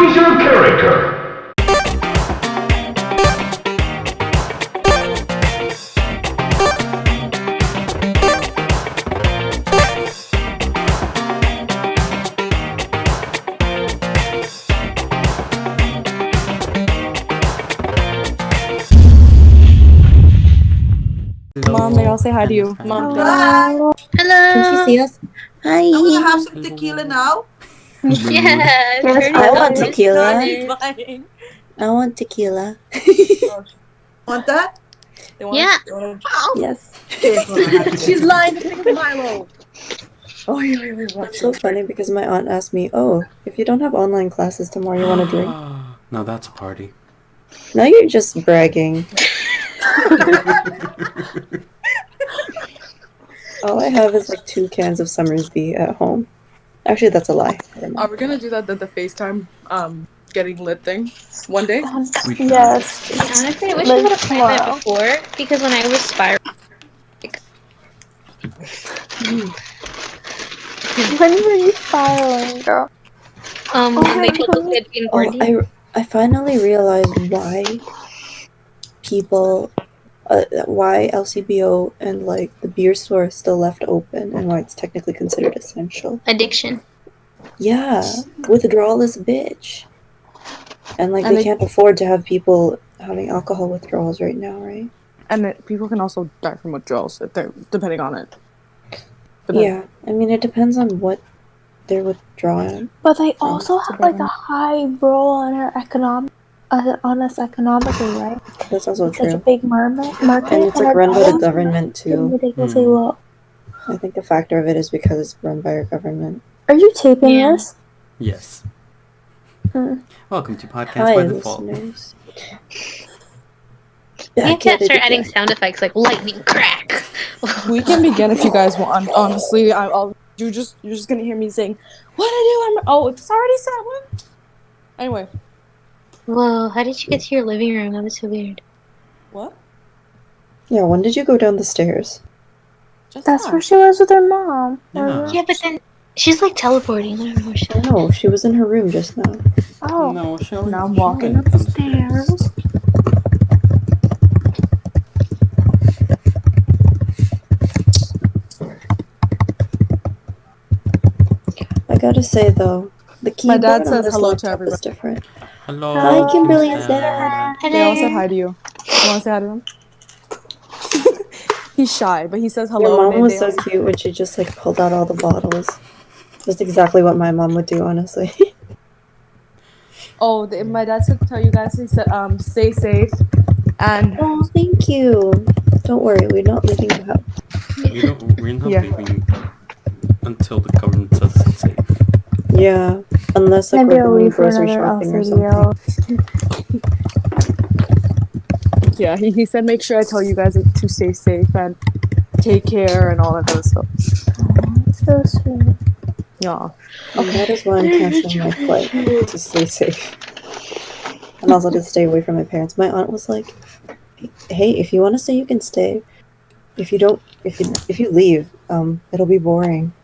Choose your character. Mom, they all say hi to you. Mom, Hello. Can she see us? Hi. I want to have some tequila now. Yes, I want tequila. fine. I want tequila. Want that? They want Yeah. Yes. She's lying to pick the Milo. Oh, wait. It's so funny because my aunt asked me, "Oh, if you don't have online classes tomorrow, you want to drink?" Now that's a party. No, you're just bragging. All I have is like 2 cans of Summersby at home. Actually, that's a lie. Are we gonna do that the FaceTime getting lit thing one day? Yes. Honestly, I wish I would have planned that before because when I was spiraling. When were you spiraling, girl? They told us we had to be in quarantine. I finally realized why people, why LCBO and like the beer store is still left open and why it's technically considered essential. Addiction. Yeah, withdrawal is a bitch. And like they can't afford to have people having alcohol withdrawals right now, right? And people can also die from withdrawals if they're depending on it. Yeah, I mean it depends on what they're withdrawing. But they also have like a high role on our on us economically, right? That's also it's true. Such a big market, and it's like run by the government too. Ridiculously low. I think a factor of it is because it's run by our government. Are you taping this? Yes. Welcome to Podcast Hi, by Default. listeners. We have to start adding sound effects like lightning crack. We can begin if you guys want. Honestly, you're just gonna hear me saying, "What I do?" Oh, it's already said. What? Anyway. Whoa! How did you get to your living room? That was so weird. What? Yeah, when did you go down the stairs? That's where she was with her mom. Yeah, but then she's like teleporting. I don't know where she is. No, she was in her room just now. Oh. No, now I'm walking up the stairs. I gotta say though, the keyboard My dad on says this hello to laptop everybody. is different. Hello. Hi, Kimberly's dad. They all said hi to you. You want to say hi to them? He's shy, but he says hello. Your mom was so cute when she just like pulled out all the bottles. Just exactly what my mom would do, honestly. Oh, my dad said to tell you guys. He said, stay safe. And oh, thank you. Don't worry, we're not leaving the house. We're not leaving until the government says it's safe. Yeah, unless like we're going grocery shopping or something. Yeah, he said make sure I tell you guys to stay safe and take care and all that good stuff. So sweet. Yeah. And that is why I'm canceling my flight, to stay safe. And also to stay away from my parents. My aunt was like, hey, if you want to stay, you can stay. If you don't, if you leave, it'll be boring.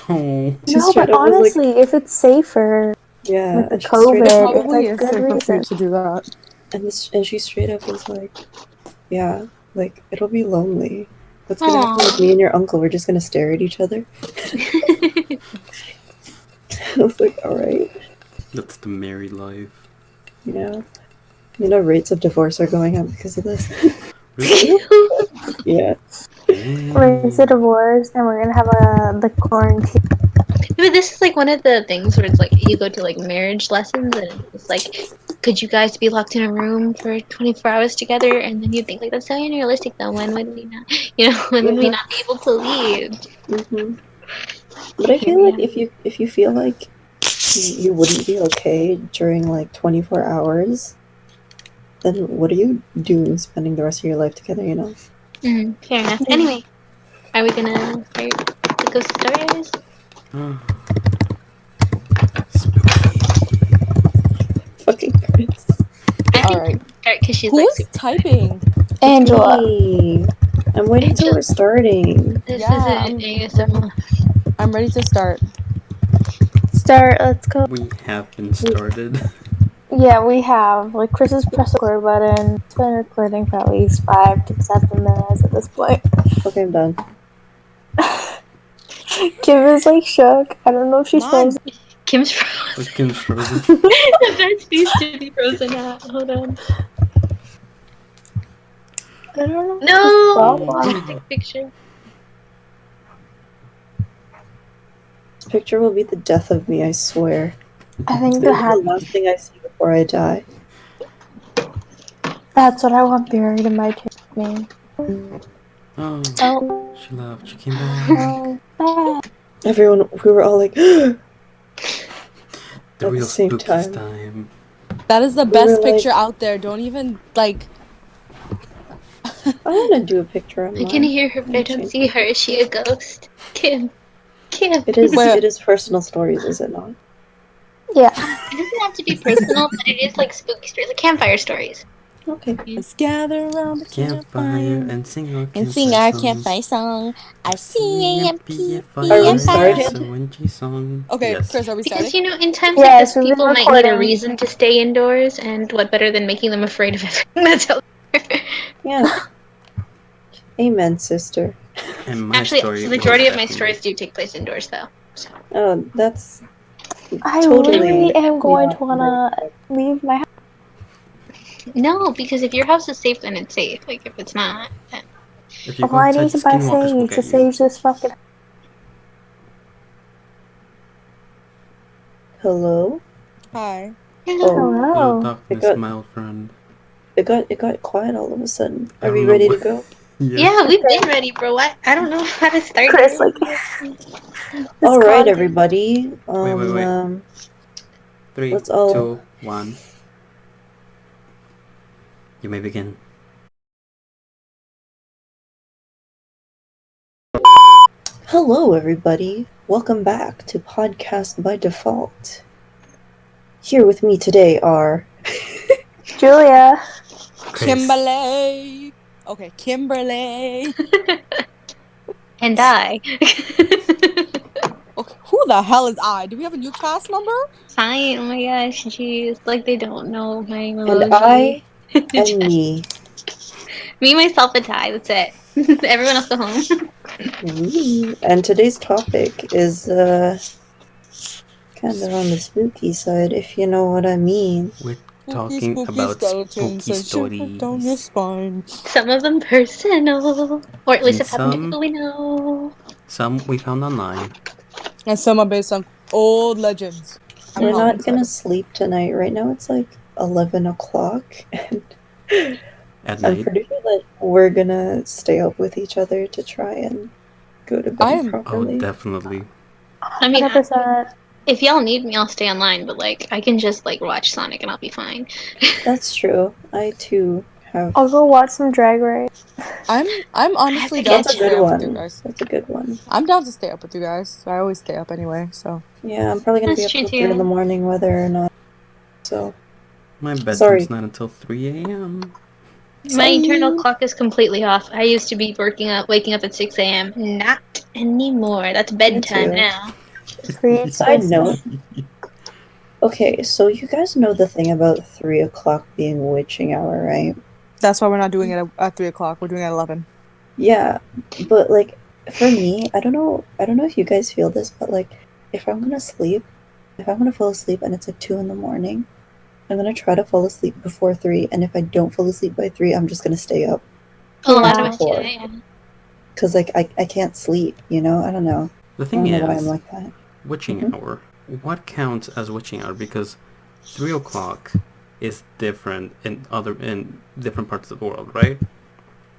No, but honestly, if it's safer, yeah, with the COVID, probably it's is like good safer for you reason to do that. And she straight up was like, yeah, like it'll be lonely. What's gonna happen with me and your uncle? We're just gonna stare at each other. I was like, alright. That's the married life. Yeah. You know, rates of divorce are going up because of this. Really? Yeah. Raise a divorce, and we're gonna have the quarantine. But this is like one of the things where it's like you go to like marriage lessons and it's like, could you guys be locked in a room for 24 hours together? And then you think like that's so unrealistic though. When would we not, when would we not be able to leave? Mm-hmm. But I feel like if you feel like you wouldn't be okay during like 24 hours, then what are you doing spending the rest of your life together, you know? Fair enough. Anyway, are we gonna start the ghost stories? Fucking Chris. I think start because she's Who's typing? Angela. Hey, I'm waiting till we're starting. This is an ASMR. I'm ready to start. start. Let's go. We have been started. Yeah, we have. Like, Chris has pressed the record button. It's been recording for at least 5 to 7 minutes at this point. Okay, I'm done. Kim is like shook. I don't know if she's Come on. frozen. Kim's frozen. Kim's frozen. The best piece to be frozen at. Hold on. I don't know. No! Just Just take a picture. This picture will be the death of me, I swear. I think This the is the hat. last thing I see before I die. That's what I want buried in my tomb. Oh, Oh, she left. She came back. oh, bad. Everyone, we were all like, The at real the same spookies time. time. That is the We best were picture like- out there. Don't even like. I want to do a picture of I mine. can hear her, but I don't see her. Is she a ghost? Kim. Kim. It is. Where? It is personal stories, is it not? Yeah. It doesn't have to be personal, but it is like spooky stories, like campfire stories. Okay. Let's gather around the Campfire and sing our and sing our songs. campfire song. I see Are we started? So when she sung. Okay, Yes. Chris, are we Because, starting? you know, in times Yeah, like this, so we've been people might need a recording. reason to stay indoors, and what better than making them afraid of everything that's out there? Yeah. Amen, sister. And my Actually, story. the majority was of my definitely- stories do take place indoors, though. So. Oh, that's I totally. really am going to not wanna very- leave my house. No, because if your house is safe, then it's safe. Like, if it's not, then... If you go Oh, I outside, need to buy skinwalkers will sage to get you. sage this fucking. Hello. Hi. Oh, Hello, Hello. darkness, got- my old friend. it got quiet all of a sudden. I Are don't we know ready what- to go? Yeah, we've been ready, bro. I don't know how to start. Chris, like. All right, content- everybody. Wait. 3, Let's all- 2, 1. You may begin. Hello, everybody. Welcome back to Podcast by Default. Here with me today are Julia. Chris. Kimberly. Okay, Kimberly. And I. Okay, who the hell is I? Do we have a new cast member? Fine. Oh my gosh, jeez. Like, they don't know my emoji. and I and me. Me, myself, and Ty. That's it. Everyone else go home. Wee. And today's topic is kind of on the spooky side, if you know what I mean. We're talking about spooky stories. down your spine. Some of them personal. Or at least And have happened to some- people we know. Some we found online. And some are based on old legends. I'm We're hella not gonna excited. sleep tonight. Right now it's like 11 o'clock, and At I'm night. pretty sure that we're gonna stay up with each other to try and go to bed I am- Oh, properly. definitely. I mean, 100%. if y'all need me, I'll stay online, but like, I can just like watch Sonic and I'll be fine. That's true. I too have. I'll go watch some Drag Race. I'm honestly to down catch to That's a stay good up with you one. guys. That's a good one. I'm down to stay up with you guys. I always stay up anyway, so. Yeah, I'm probably gonna be That's up true, till 3 in too. the morning, whether or not. So My bedtime's Sorry. not until 3 a.m. My internal Same. clock is completely off. I used to be waking up at 6 a.m. Not anymore. That's bedtime too. now. Preach. Side note. Okay, so you guys know the thing about 3 o'clock being witching hour, right? That's why we're not doing it at 3 o'clock. We're doing it at 11. Yeah, but like for me, I don't know if you guys feel this, but like if I'm gonna fall asleep and it's like 2 in the morning, I'm gonna try to fall asleep before 3, and if I don't fall asleep by 3, I'm just gonna stay up. A lot Yeah. of us do that, yeah. Cause like I can't sleep, you know? I don't know. The I thing don't know why is, I'm like that. witching Mhm. hour. What counts as witching hour? Because 3 o'clock is different in different parts of the world, right?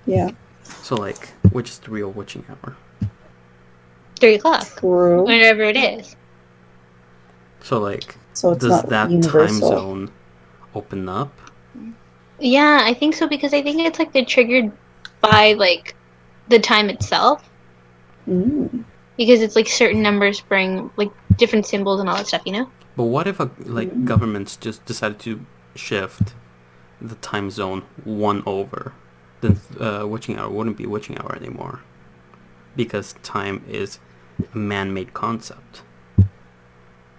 Yeah. So like, which is the real witching hour? 3 o'clock. True. Whenever it is. So like, So it's does not that time universal. zone open up? Yeah, I think so because I think it's like they're triggered by like the time itself. Mm. Because it's like certain numbers bring like different symbols and all that stuff, you know? But what if governments just decided to shift the time zone 1 over? Then witching hour wouldn't be witching hour anymore, because time is a man-made concept.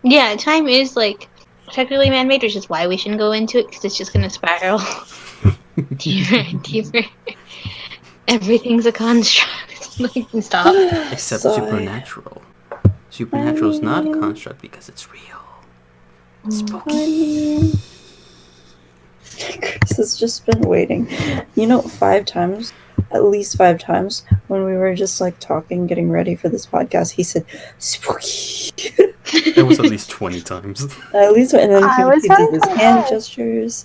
Yeah, time is like technically man-made, which is why we shouldn't go into it because it's just gonna spiral deeper and deeper. Everything's a construct. Like, stop. Except Sigh. supernatural. Supernatural is not a mean- construct because it's real. I Spooky. mean, Chris has just been waiting. 5 times, at least 5 times, when we were just like talking, getting ready for this podcast, he said, spooky. It was at least 20 times. At least, and then I was he does trying his to hand hide. gestures.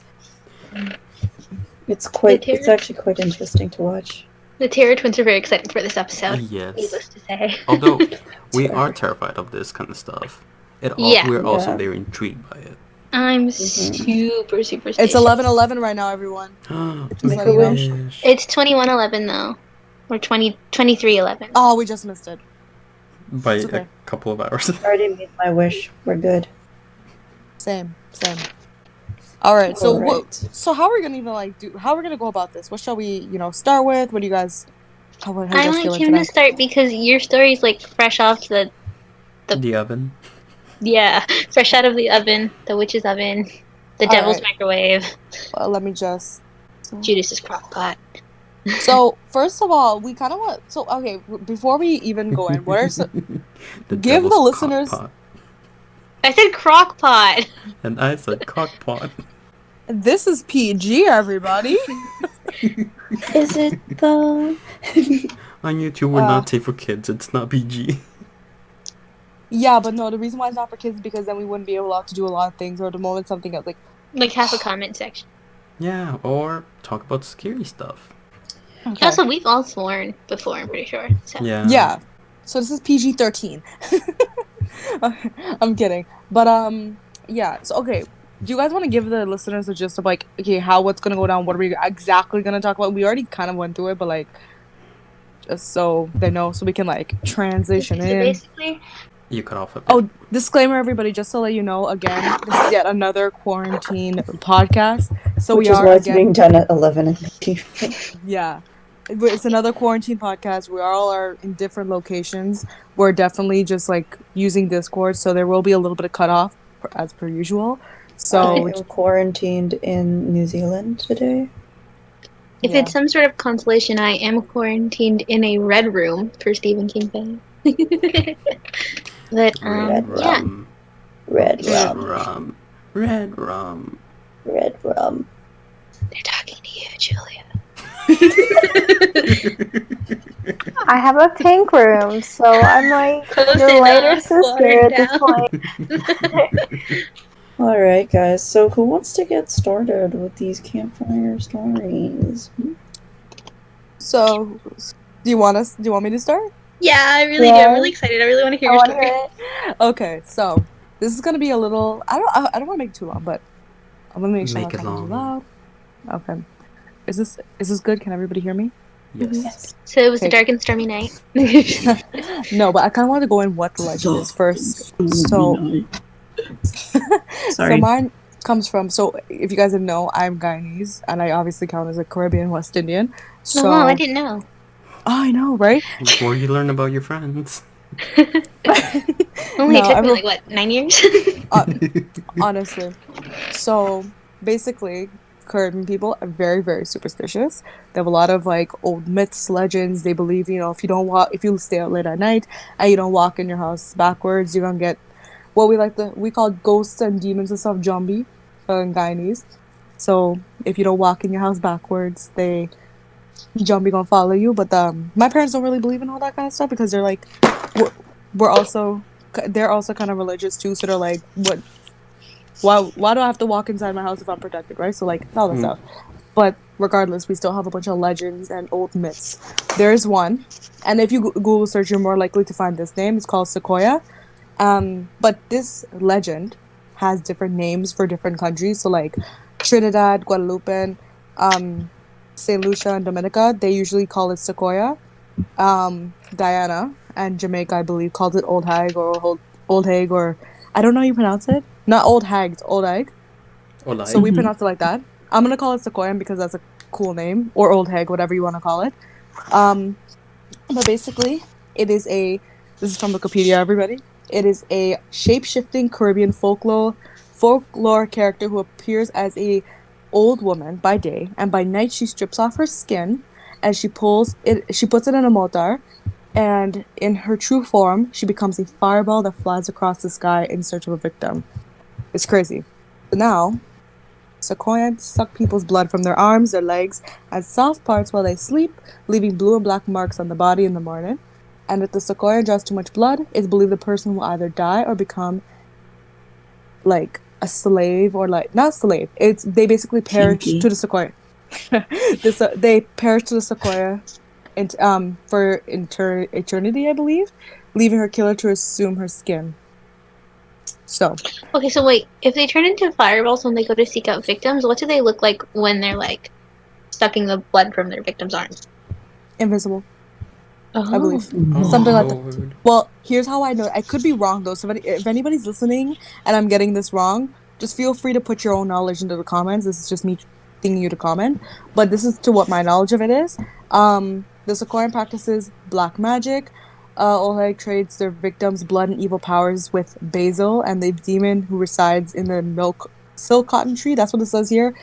It's terror- actually quite interesting to watch. The Terror Twins are very excited for this episode. Yes. Needless to say. Although we are terrified of this kind of stuff, Yeah. we're also Yeah. very intrigued by it. I'm super It's stitious. 11:11 right now, everyone. Just Make a wish. It's 21:11 though, or 23:11. Oh, we just missed it. By It's okay. a couple of hours. I already made my wish. We're good. Same. All right. So Alright. so how are we gonna even how are we gonna go about this? What shall we start with? What do you guys? How are you I guys want feeling him today? to start because your story's like fresh off the The oven. fresh out of the oven, the witch's oven, the All devil's right. microwave, Well, let me just. Judas's crock pot. So first of all, we kind of want. So okay, before we even go in, what are some, The give the devil's listeners- cock pot. I said crock pot. And I said cock pot. this is PG, everybody. Is it though? On YouTube, we're not safe for kids. It's not PG. Yeah, but no, the reason why it's not for kids is because then we wouldn't be able to do a lot of things, or at the moment something else like. Like half a comment section. Yeah, or talk about scary stuff. Okay. Also, we've all sworn before. I'm pretty sure. So. Yeah. So this is PG-13. I'm kidding. But yeah. So okay, do you guys want to give the listeners the gist of okay, what's gonna go down? What are we exactly gonna talk about? We already kind of went through it, but just so they know, so we can transition So in. basically, You cut off a bit. Oh, disclaimer, everybody! Just to let you know, again, this is yet another quarantine podcast. So Which we is are why it's again. being done at 11 in the evening. Yeah. It's another quarantine podcast. We all are in different locations. We're definitely just using Discord, so there will be a little bit of cutoff as per usual. So I am quarantined in New Zealand today. if yeah. it's some sort of consolation, I am quarantined in a red room for Stephen King fan. But Red yeah. rum. Red Red rum. rum. Red rum. Red rum. They're talking to you, Julia. I have a pink room, so I'm like Close your later enough, sister at this watered point. Alright, guys, so who wants to get started with these campfire stories? So, do you want me to start? Yeah, I really do. I'm really excited. I really want to hear I your want to story. hear it. Okay, so this is gonna be a little. I don't want to make it too long, but I'm gonna make sure Make I'm it not too long. loud. Okay. Is this good? Can everybody hear me? Yes. So it was a Okay. dark and stormy night. No, but I kind of want to go in what the legend is first. So, Sorry. so mine comes from. So if you guys didn't know, I'm Guyanese, and I obviously count as a Caribbean West Indian. So Oh, I didn't know. I know, right? Before you learn about your friends. Only No, it took I me wrote- 9 years? Honestly. So basically, Caribbean people are very, very superstitious. They have a lot of old myths, legends. They believe, if you stay out late at night and you don't walk in your house backwards, you're gonna get what we call ghosts and demons and stuff, zombie, in Guyanese. So if you don't walk in your house backwards, zombie gonna follow you. But my parents don't really believe in all that kind of stuff because they're they're also kind of religious too. So they're like, what? Why do I have to walk inside my house if I'm protected, right? So all that stuff. But regardless, we still have a bunch of legends and old myths. There's one, and if you Google search, you're more likely to find this name. It's called Sequoia. But this legend has different names for different countries. So Trinidad, Guadalupe, Saint Lucia, and Dominica, they usually call it Sequoia. Guyana and Jamaica, I believe, calls it Old Hag or Old Hag, or I don't know how you pronounce it. Not Old Hag, it's Old Hag. So we pronounce it like that. I'm gonna call it Sequoia because that's a cool name, or Old Hag, whatever you want to call it. But basically, this is from Wikipedia, everybody. It is a shape-shifting Caribbean folklore character who appears as a old woman by day, and by night she strips off her skin and she puts it in a motor, and in her true form, she becomes a fireball that flies across the sky in search of a victim. It's crazy. So now, sequoians suck people's blood from their arms, their legs, and soft parts while they sleep, leaving blue and black marks on the body in the morning. And if the sequoia draws too much blood, it's believed the person will either die or become like a slave, or like not slave. It's they basically perish Kinky. to the sequoia. They perish to the sequoia, and for eternity, I believe, leaving her killer to assume her skin. So Okay, so wait, if they turn into fireballs when they go to seek out victims, what do they look like when they're like sucking the blood from their victims' arms? invisible, Oh. I believe. Oh, Something like that. Lord. Well, here's how I know. I could be wrong though. So if anybody's listening and I'm getting this wrong, just feel free to put your own knowledge into the comments. This is just me thinking you to comment, but this is to what my knowledge of it is. The Sequoian practices black magic. Oleg trades their victims' blood and evil powers with Basil and the demon who resides in the silk cotton tree. That's what it says here.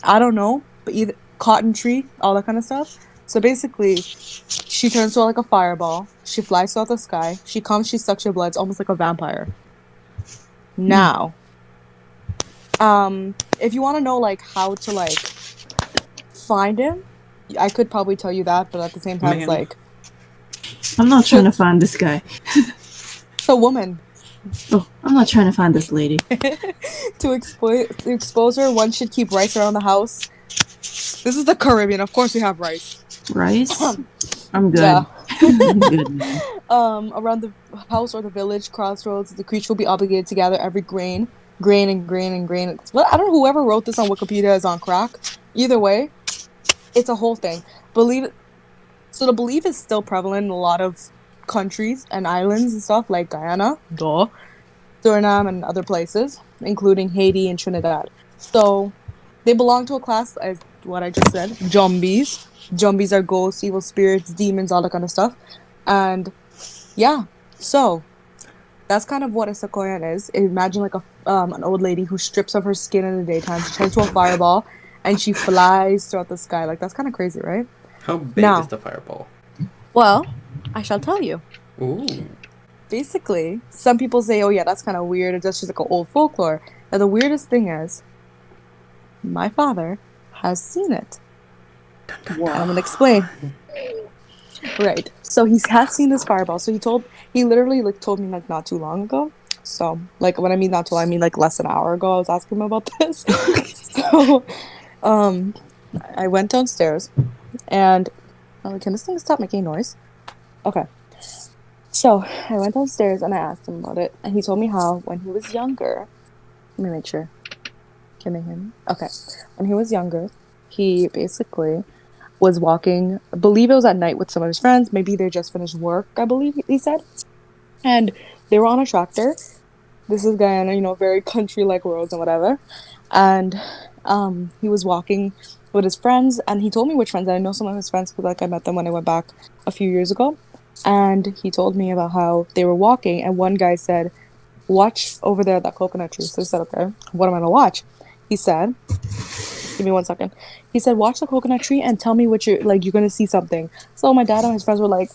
I don't know, but either cotton tree, all that kind of stuff. So basically, she turns to like a fireball. She flies throughout the sky. She comes, she sucks your blood. It's almost like a vampire. Now, if you want to know like how to like find him, I could probably tell you that, but at the same time, it's Man. like I'm not trying to find this guy. it's a woman. Oh, I'm not trying to find this lady. To expose her, one should keep rice around the house. This is the Caribbean. Of course, we have rice. Rice? I'm good. Yeah. I'm good, man. Around the house or the village crossroads, the creature will be obligated to gather every grain. Well, I don't know, whoever wrote this on Wikipedia is on crack. Either way, it's a whole thing. So the belief is still prevalent in a lot of countries and islands and stuff like Guyana, Suriname, and other places, including Haiti and Trinidad. So they belong to a class, as what I just said, zombies. Zombies are ghosts, evil spirits, demons, all that kind of stuff. And yeah, so that's kind of what a sequoian is. Imagine like an old lady who strips of her skin in the daytime. She turns to a fireball and she flies throughout the sky. Like, that's kind of crazy, right? How big Now- is the fireball? Well, I shall tell you. Ooh. Basically, some people say, oh yeah, that's kind of weird. It's just like an old folklore. Now, the weirdest thing is, my father has seen it. And I'm gonna explain. Right. So he has seen this fireball. So he literally like told me like not too long ago. So like when I mean not too long, I mean like less than an hour ago. I was asking him about this. So I went downstairs and can this thing stop making noise? Okay. So I went downstairs and I asked him about it, and he told me how when he was younger. Let me make sure. Can they hear me? Okay. When he was younger, he basically was walking, I believe it was at night with some of his friends. Maybe they just finished work, I believe he said. And they were on a tractor. This is Guyana, very country-like roads and whatever. And he was walking with his friends, and he told me which friends. And I know some of his friends because I met them when I went back a few years ago. And he told me about how they were walking, and one guy said, watch over there at that coconut tree. So I said, okay, what am I going to watch? He said, give me 1 second. He said, watch the coconut tree and tell me what you're going to see something. So my dad and his friends were like,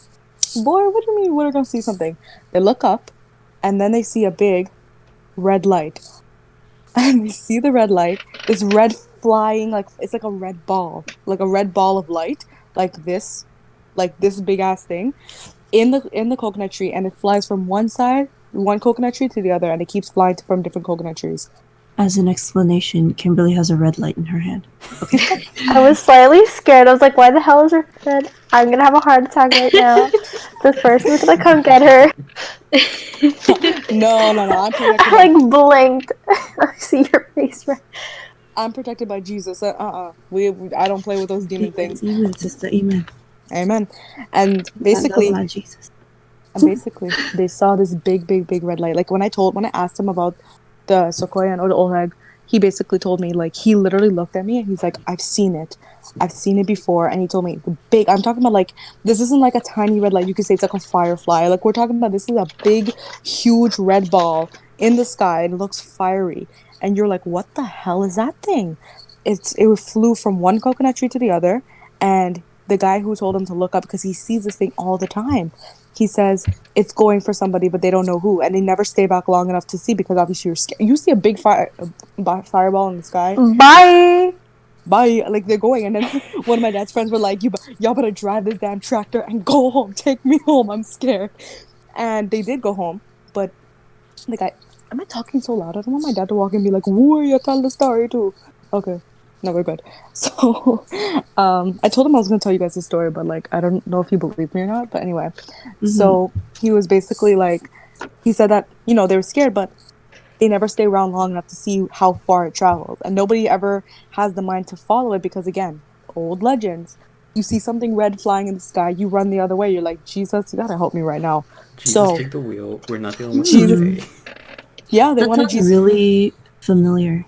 boy, what do you mean we're going to see something? They look up, and then they see a big red light. And we see the red light, this red flying, like, it's like a red ball of light, like this big ass thing in the coconut tree, and it flies from one coconut tree to the other, and it keeps flying from different coconut trees. As an explanation, Kimberly has a red light in her hand. I was slightly scared. I was like, why the hell is her red? I'm gonna have a heart attack right now. This person's gonna come get her. No, I'm protected. I like blinked. I see your face right. I'm protected by Jesus. I don't play with those demon things. Amen, sister. Amen. Amen. And basically, I love my Jesus. they saw this big red light. Like when I asked him about the Sequoia or the Oleg, he basically told me, like, he literally looked at me and he's like, I've seen it before. And he told me the big, I'm talking about, like, this isn't like a tiny red light, you could say it's like a firefly, like, we're talking about, this is a big huge red ball in the sky and it looks fiery, and you're like, what the hell is that thing? It flew from one coconut tree to the other, and the guy who told him to look up, because he sees this thing all the time, he says it's going for somebody, but they don't know who, and they never stay back long enough to see, because obviously you're scared. You see a big fireball in the sky, Bye. bye, like they're going, and then one of my dad's friends were like, y'all better drive this damn tractor and go home, take me home, I'm scared. And they did go home, but the guy, am I talking so loud? I don't want my dad to walk in and be like, woo, you tell the story too. Okay. No, we're good. So, I told him I was going to tell you guys the story, but, like, I don't know if he believed me or not. But anyway, so he was basically like, he said that, you know, they were scared, but they never stay around long enough to see how far it traveled. And nobody ever has the mind to follow it because, again, old legends. You see something red flying in the sky, you run the other way. You're like, Jesus, you got to help me right now. Jesus, So, take the wheel. We're not dealing with Jesus, today. yeah, they That wanted sounds Jesus. really familiar.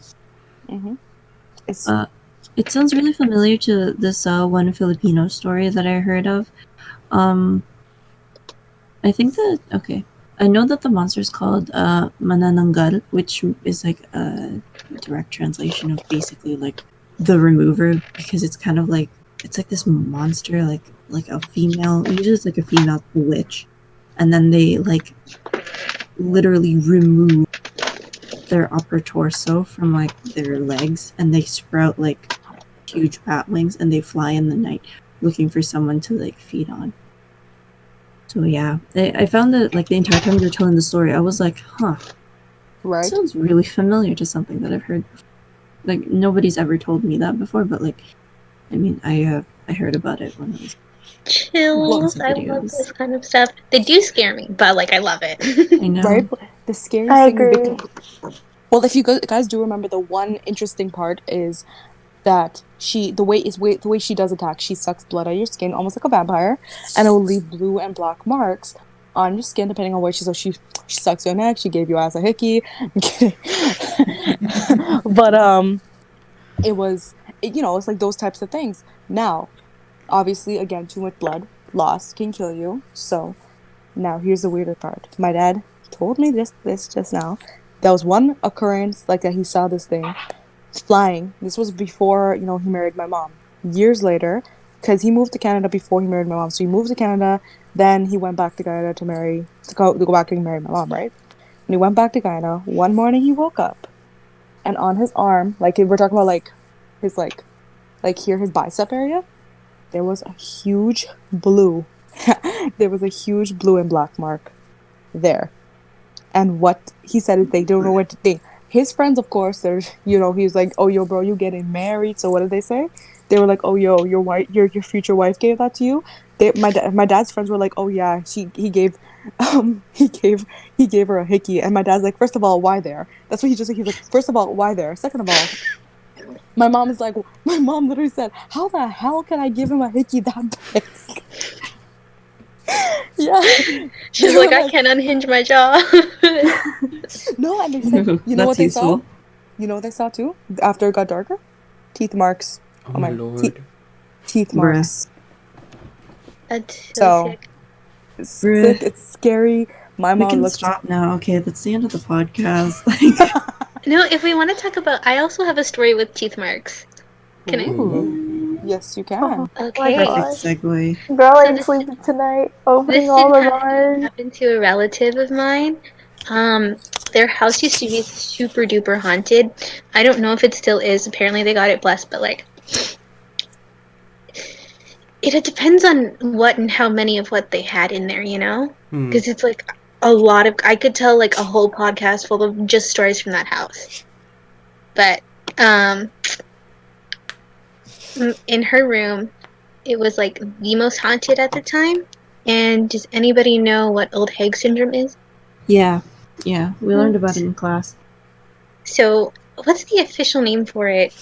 It's It sounds really familiar to this one Filipino story that I heard of. I think that, okay, I know that the monster is called Manananggal, which is like a direct translation of basically like the remover, because it's kind of like, it's like this monster, like a female, usually it's like a female witch, and then they like literally remove their upper torso from like their legs, and they sprout like huge bat wings, and they fly in the night looking for someone to like feed on. So yeah, I found that like the entire time you were telling the story, I was like, huh, right. sounds really familiar to something that I've heard before. Like nobody's ever told me that before, but like, I mean, I heard about it when I was Chills. I love videos. this kind of stuff. They do scare me, but like I love it. I know. Right? But the scariest I thing is agree. well, if you guys do remember, the one interesting part is that the way she does attack, she sucks blood out of your skin almost like a vampire, and it will leave blue and black marks on your skin depending on where she sucks your neck, she gave your ass a hickey. But it's like those types of things. Now, obviously, again, too much blood loss can kill you. So now here's the weirder part. My dad told me this just now. There was one occurrence like that, he saw this thing flying. This was before, he married my mom. Years later, because he moved to Canada before he married my mom. So he moved to Canada, then he went back to Guyana to go back and marry my mom, right? And he went back to Guyana. One morning he woke up, and on his arm, like if we're talking about like his like here, his bicep area, there was a huge blue there was a huge blue and black mark there. And what he said is they don't know what to think. His friends, of course, he was like, "Oh, yo, bro, you getting married?" So what did they say? They were like, "Oh, yo, your future wife gave that to you." My dad's friends were like, "Oh yeah, he gave he gave her a hickey." And my dad's like, "First of all, why there?" That's what he's like, "First of all, why there? Second of all." My mom literally said, "How the hell can I give him a hickey that big?" Yeah. She's like, I can't unhinge my jaw. No, and they said, you know what they saw? You know what they saw too? After it got darker? Teeth marks. Oh my lord. Teeth marks. That's So sick. it's sick, it's scary. My We mom can looked. stop now. Okay, that's the end of the podcast. No, if we want to talk about, I also have a story with teeth marks. Can I? Ooh. Yes, you can. Okay. my Perfect segue. Girl So ain't this- sleeping tonight. This Opening all didn't the doors. happen to a relative of mine. Their house used to be super duper haunted. I don't know if it still is. Apparently they got it blessed, but like it depends on what and how many of what they had in there, because it's like a lot of, I could tell like a whole podcast full of just stories from that house. But in her room, it was like the most haunted at the time. And does anybody know what old hag syndrome is? Yeah, we learned about it in class. So what's the official name for it?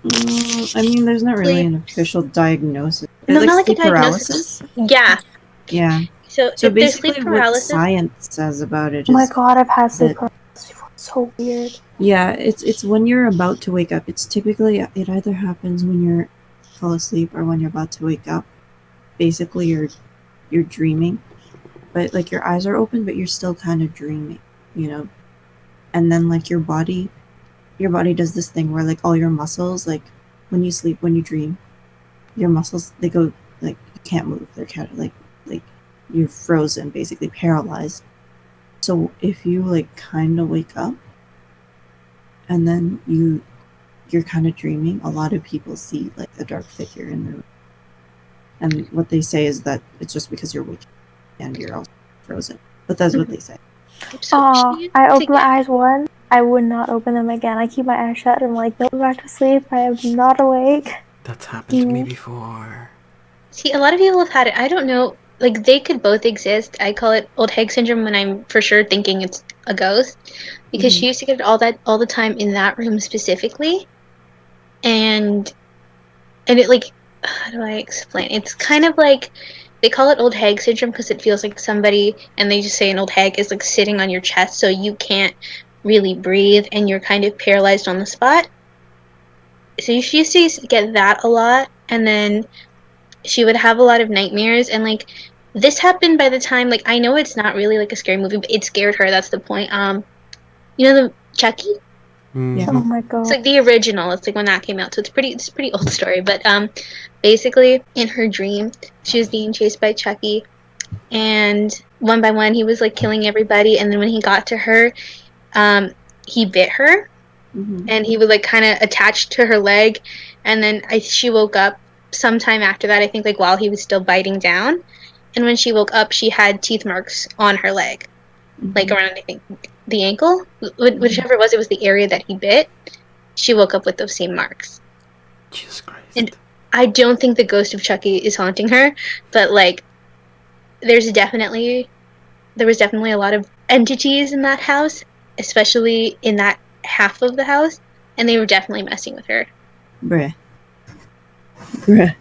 I mean, there's not really an official diagnosis. No, Like not like a sleep diagnosis. paralysis? Yeah. Yeah. So So if there's sleep basically, what paralysis, science says about it is Oh my god, I've had sleep paralysis before. So weird. Yeah, it's when you're about to wake up. It's typically it either happens when you're fall asleep or when you're about to wake up. Basically, you're dreaming, but like your eyes are open, but you're still kind of dreaming, you know. And then like your body does this thing where like all your muscles, like when you sleep, when you dream, your muscles they go like you can't move. They're kind of like you're frozen, basically paralyzed. So if you like kind of wake up and then you're kind of dreaming, a lot of people see like a dark figure in the room. And what they say is that it's just because you're waking and you're also frozen. But that's what they say. So she I needs to opened my get- eyes once. I would not open them again. I keep my eyes shut and like, go back to sleep. I am not awake. That's happened to me before. See, a lot of people have had it. I don't know. Like, they could both exist. I call it old hag syndrome when I'm for sure thinking it's a ghost. Because she used to get it all the time in that room specifically. And it like how do I explain? It's kind of like they call it old hag syndrome because it feels like somebody and they just say an old hag is like sitting on your chest so you can't really breathe and you're kind of paralyzed on the spot. So she used to get that a lot and then she would have a lot of nightmares and like this happened by the time like I know it's not really like a scary movie, but it scared her, that's the point. You know the Chucky? Mhm. Oh my It's god. like the original. It's like when that came out, so it's a pretty old story. But basically in her dream, she was being chased by Chucky, and one by one he was like killing everybody. And then when he got to her, he bit her, and he was like kind of attached to her leg. And then she woke up sometime after that. I think like while he was still biting down. And when she woke up, she had teeth marks on her leg, like around I think the ankle, whichever it was the area that he bit. She woke up with those same marks. Jesus Christ. And I don't think the ghost of Chucky is haunting her, but like there was definitely a lot of entities in that house, especially in that half of the house, and they were definitely messing with her. Bruh. Bruh.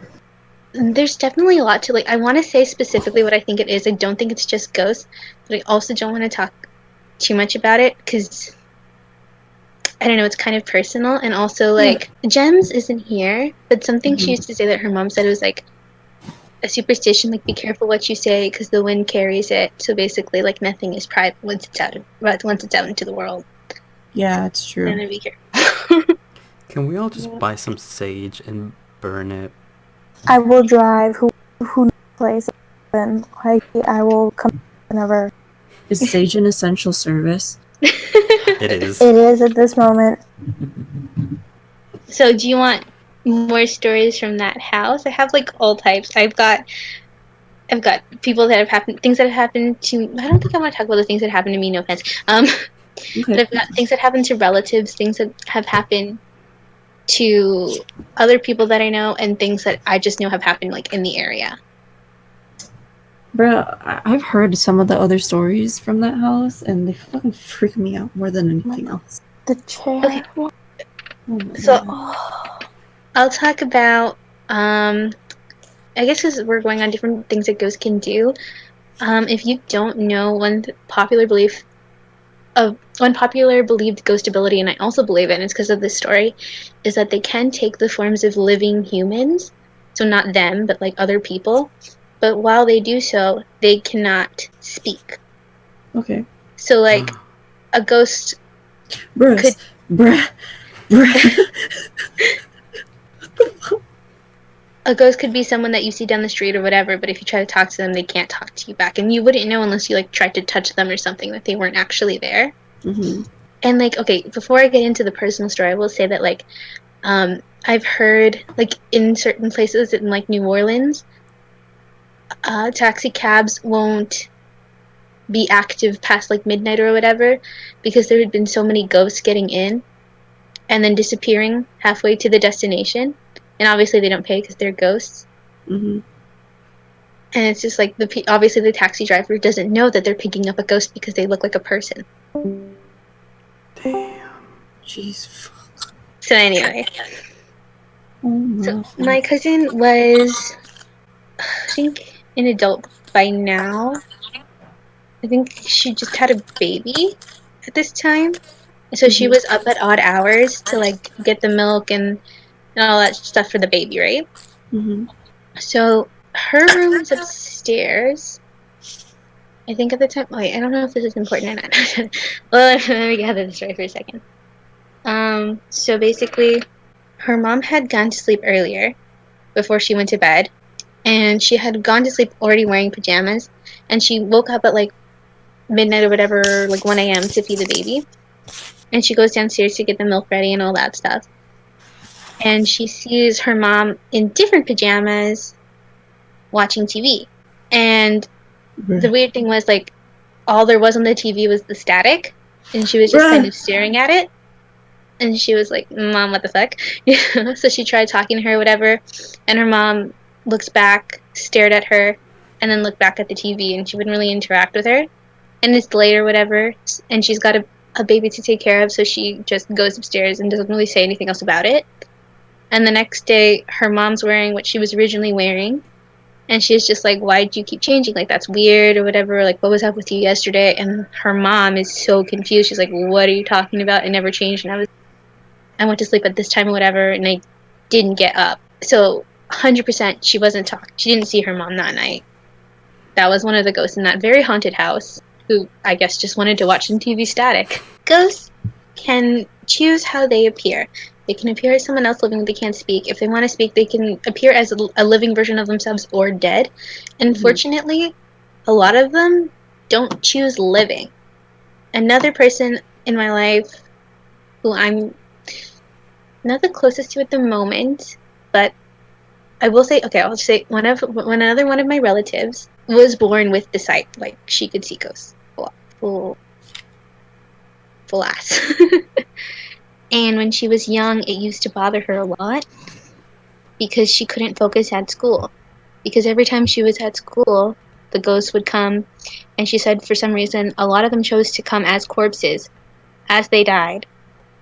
There's definitely a lot to like I want to say specifically what I think it is. I don't think it's just ghosts, but I also don't want to talk too much about it cuz I don't know, it's kind of personal and also like Gems isn't here, but something she used to say that her mom said was like a superstition, like be careful what you say because the wind carries it. So basically, like nothing is private once it's out into the world. Yeah, it's true. And be careful. Can we all just buy some sage and burn it? I will drive. Who knows the place? And I will come whenever. Is sage an essential service? It is. It is at this moment. So, do you want more stories from that house? I have like all types. I've got people that have happened, things that have happened to. I don't think I want to talk about the things that happened to me. No offense. Okay. But I've got things that happened to relatives, things that have happened to other people that I know, and things that I just know have happened like in the area. Bruh, I've heard some of the other stories from that house, and they fucking freak me out more than anything else. The chair. Okay. Oh my So God. I'll talk about I guess because we're going on different things that ghosts can do. If you don't know, one popular believed ghost ability, and I also believe it, and it's because of this story, is that they can take the forms of living humans. So not them, but like other people. But while they do so, they cannot speak. Okay. So like a ghost Bruh. could Bruh. a ghost could be someone that you see down the street or whatever, but if you try to talk to them, they can't talk to you back. And you wouldn't know unless you like tried to touch them or something that they weren't actually there. Mm-hmm. And like, okay, before I get into the personal story, I will say that like I've heard like in certain places in like New Orleans, taxi cabs won't be active past like midnight or whatever because there had been so many ghosts getting in and then disappearing halfway to the destination. And obviously they don't pay because they're ghosts. Mm-hmm. And it's just like obviously the taxi driver doesn't know that they're picking up a ghost because they look like a person. Damn. Jeez. Fuck. So anyway, Oh so my my cousin was, I think, an adult by now. I think she just had a baby at this time. So she was up at odd hours to like get the milk and all that stuff for the baby, right? Mm-hmm. So her room was upstairs. I think at the time. Wait, I don't know if this is important or not. Well, let me gather this right for a second. So basically, her mom had gone to sleep earlier before she went to bed, and she had gone to sleep already wearing pajamas, and she woke up at like midnight or whatever, like 1 a.m. to feed the baby, and she goes downstairs to get the milk ready and all that stuff, and she sees her mom in different pajamas watching TV, and the weird thing was like all there was on the TV was the static, and she was just kind of staring at it. And she was like, "Mom, what the fuck?" So she tried talking to her, whatever, and her mom looks back, stared at her, and then looked back at the TV, and she wouldn't really interact with her. And it's late or whatever, and she's got a baby to take care of, so she just goes upstairs and doesn't really say anything else about it. And the next day, her mom's wearing what she was originally wearing, and she's just like, "Why'd you keep changing? Like, that's weird or whatever. Like, what was up with you yesterday?" And her mom is so confused. She's like, "What are you talking about? I never changed, and I went to sleep at this time or whatever, and I didn't get up." So 100% she wasn't talking. She didn't see her mom that night. That was one of the ghosts in that very haunted house, who I guess just wanted to watch some TV static. Ghosts can choose how they appear. They can appear as someone else living, they can't speak. If they want to speak, they can appear as a living version of themselves or dead. Unfortunately, a lot of them don't choose living. Another person in my life who I'm not the closest to at the moment, but I will say, okay, I'll just say another one of my relatives was born with the sight, like she could see ghosts, full ass. And when she was young, it used to bother her a lot because she couldn't focus at school. Because every time she was at school, the ghosts would come, and she said for some reason a lot of them chose to come as corpses, as they died,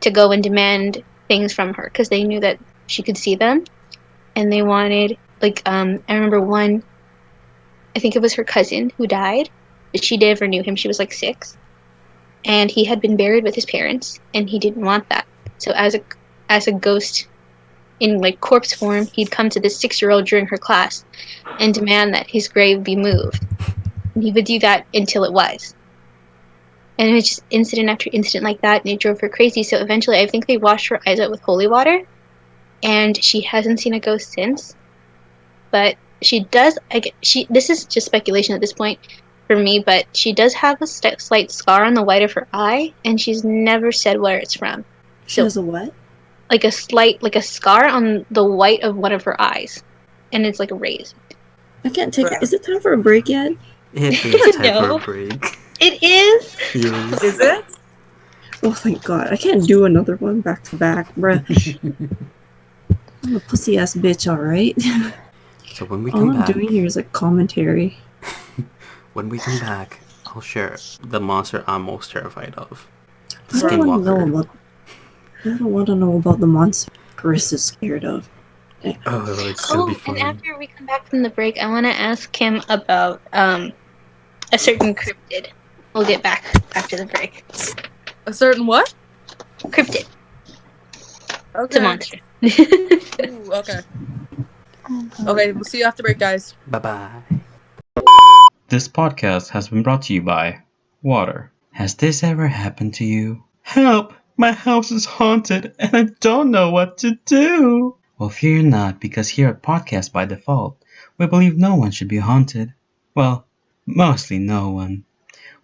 to go and demand things from her because they knew that she could see them, and they wanted I remember one. I think it was her cousin who died, but she never knew him. She was like 6, and he had been buried with his parents, and he didn't want that. So as a ghost in like corpse form, he'd come to this 6-year-old during her class and demand that his grave be moved. And he would do that until it was. And it was just incident after incident like that, and it drove her crazy. So eventually, I think they washed her eyes out with holy water, and she hasn't seen a ghost since. But she does. This is just speculation at this point for me, but she does have a slight scar on the white of her eye, and she's never said where it's from. She has a what? Like a scar on the white of one of her eyes, and it's like raised. I can't take it. Is it time for a break yet? It is time for No. a break. It is. Yes. Is it? Oh, thank God. I can't do another one back to back, bruh. I'm a pussy ass bitch, alright? So when we All come I'm back, doing here is like commentary. when we come back, I'll share the monster I'm most terrified of. The I don't want to know Skinwalker. about. I don't want to know about the monster Chris is scared of. Oh, it's gonna be And fun. after we come back from the break, I want to ask him about a certain cryptid. We'll get back after the break. A certain what? Cryptid. Okay. It's a monster. Ooh, okay. Okay, we'll see you after break, guys. Bye-bye. This podcast has been brought to you by water. Has this ever happened to you? Help! My house is haunted and I don't know what to do! Well, fear not, because here at Podcast by Default, we believe no one should be haunted. Well, mostly no one.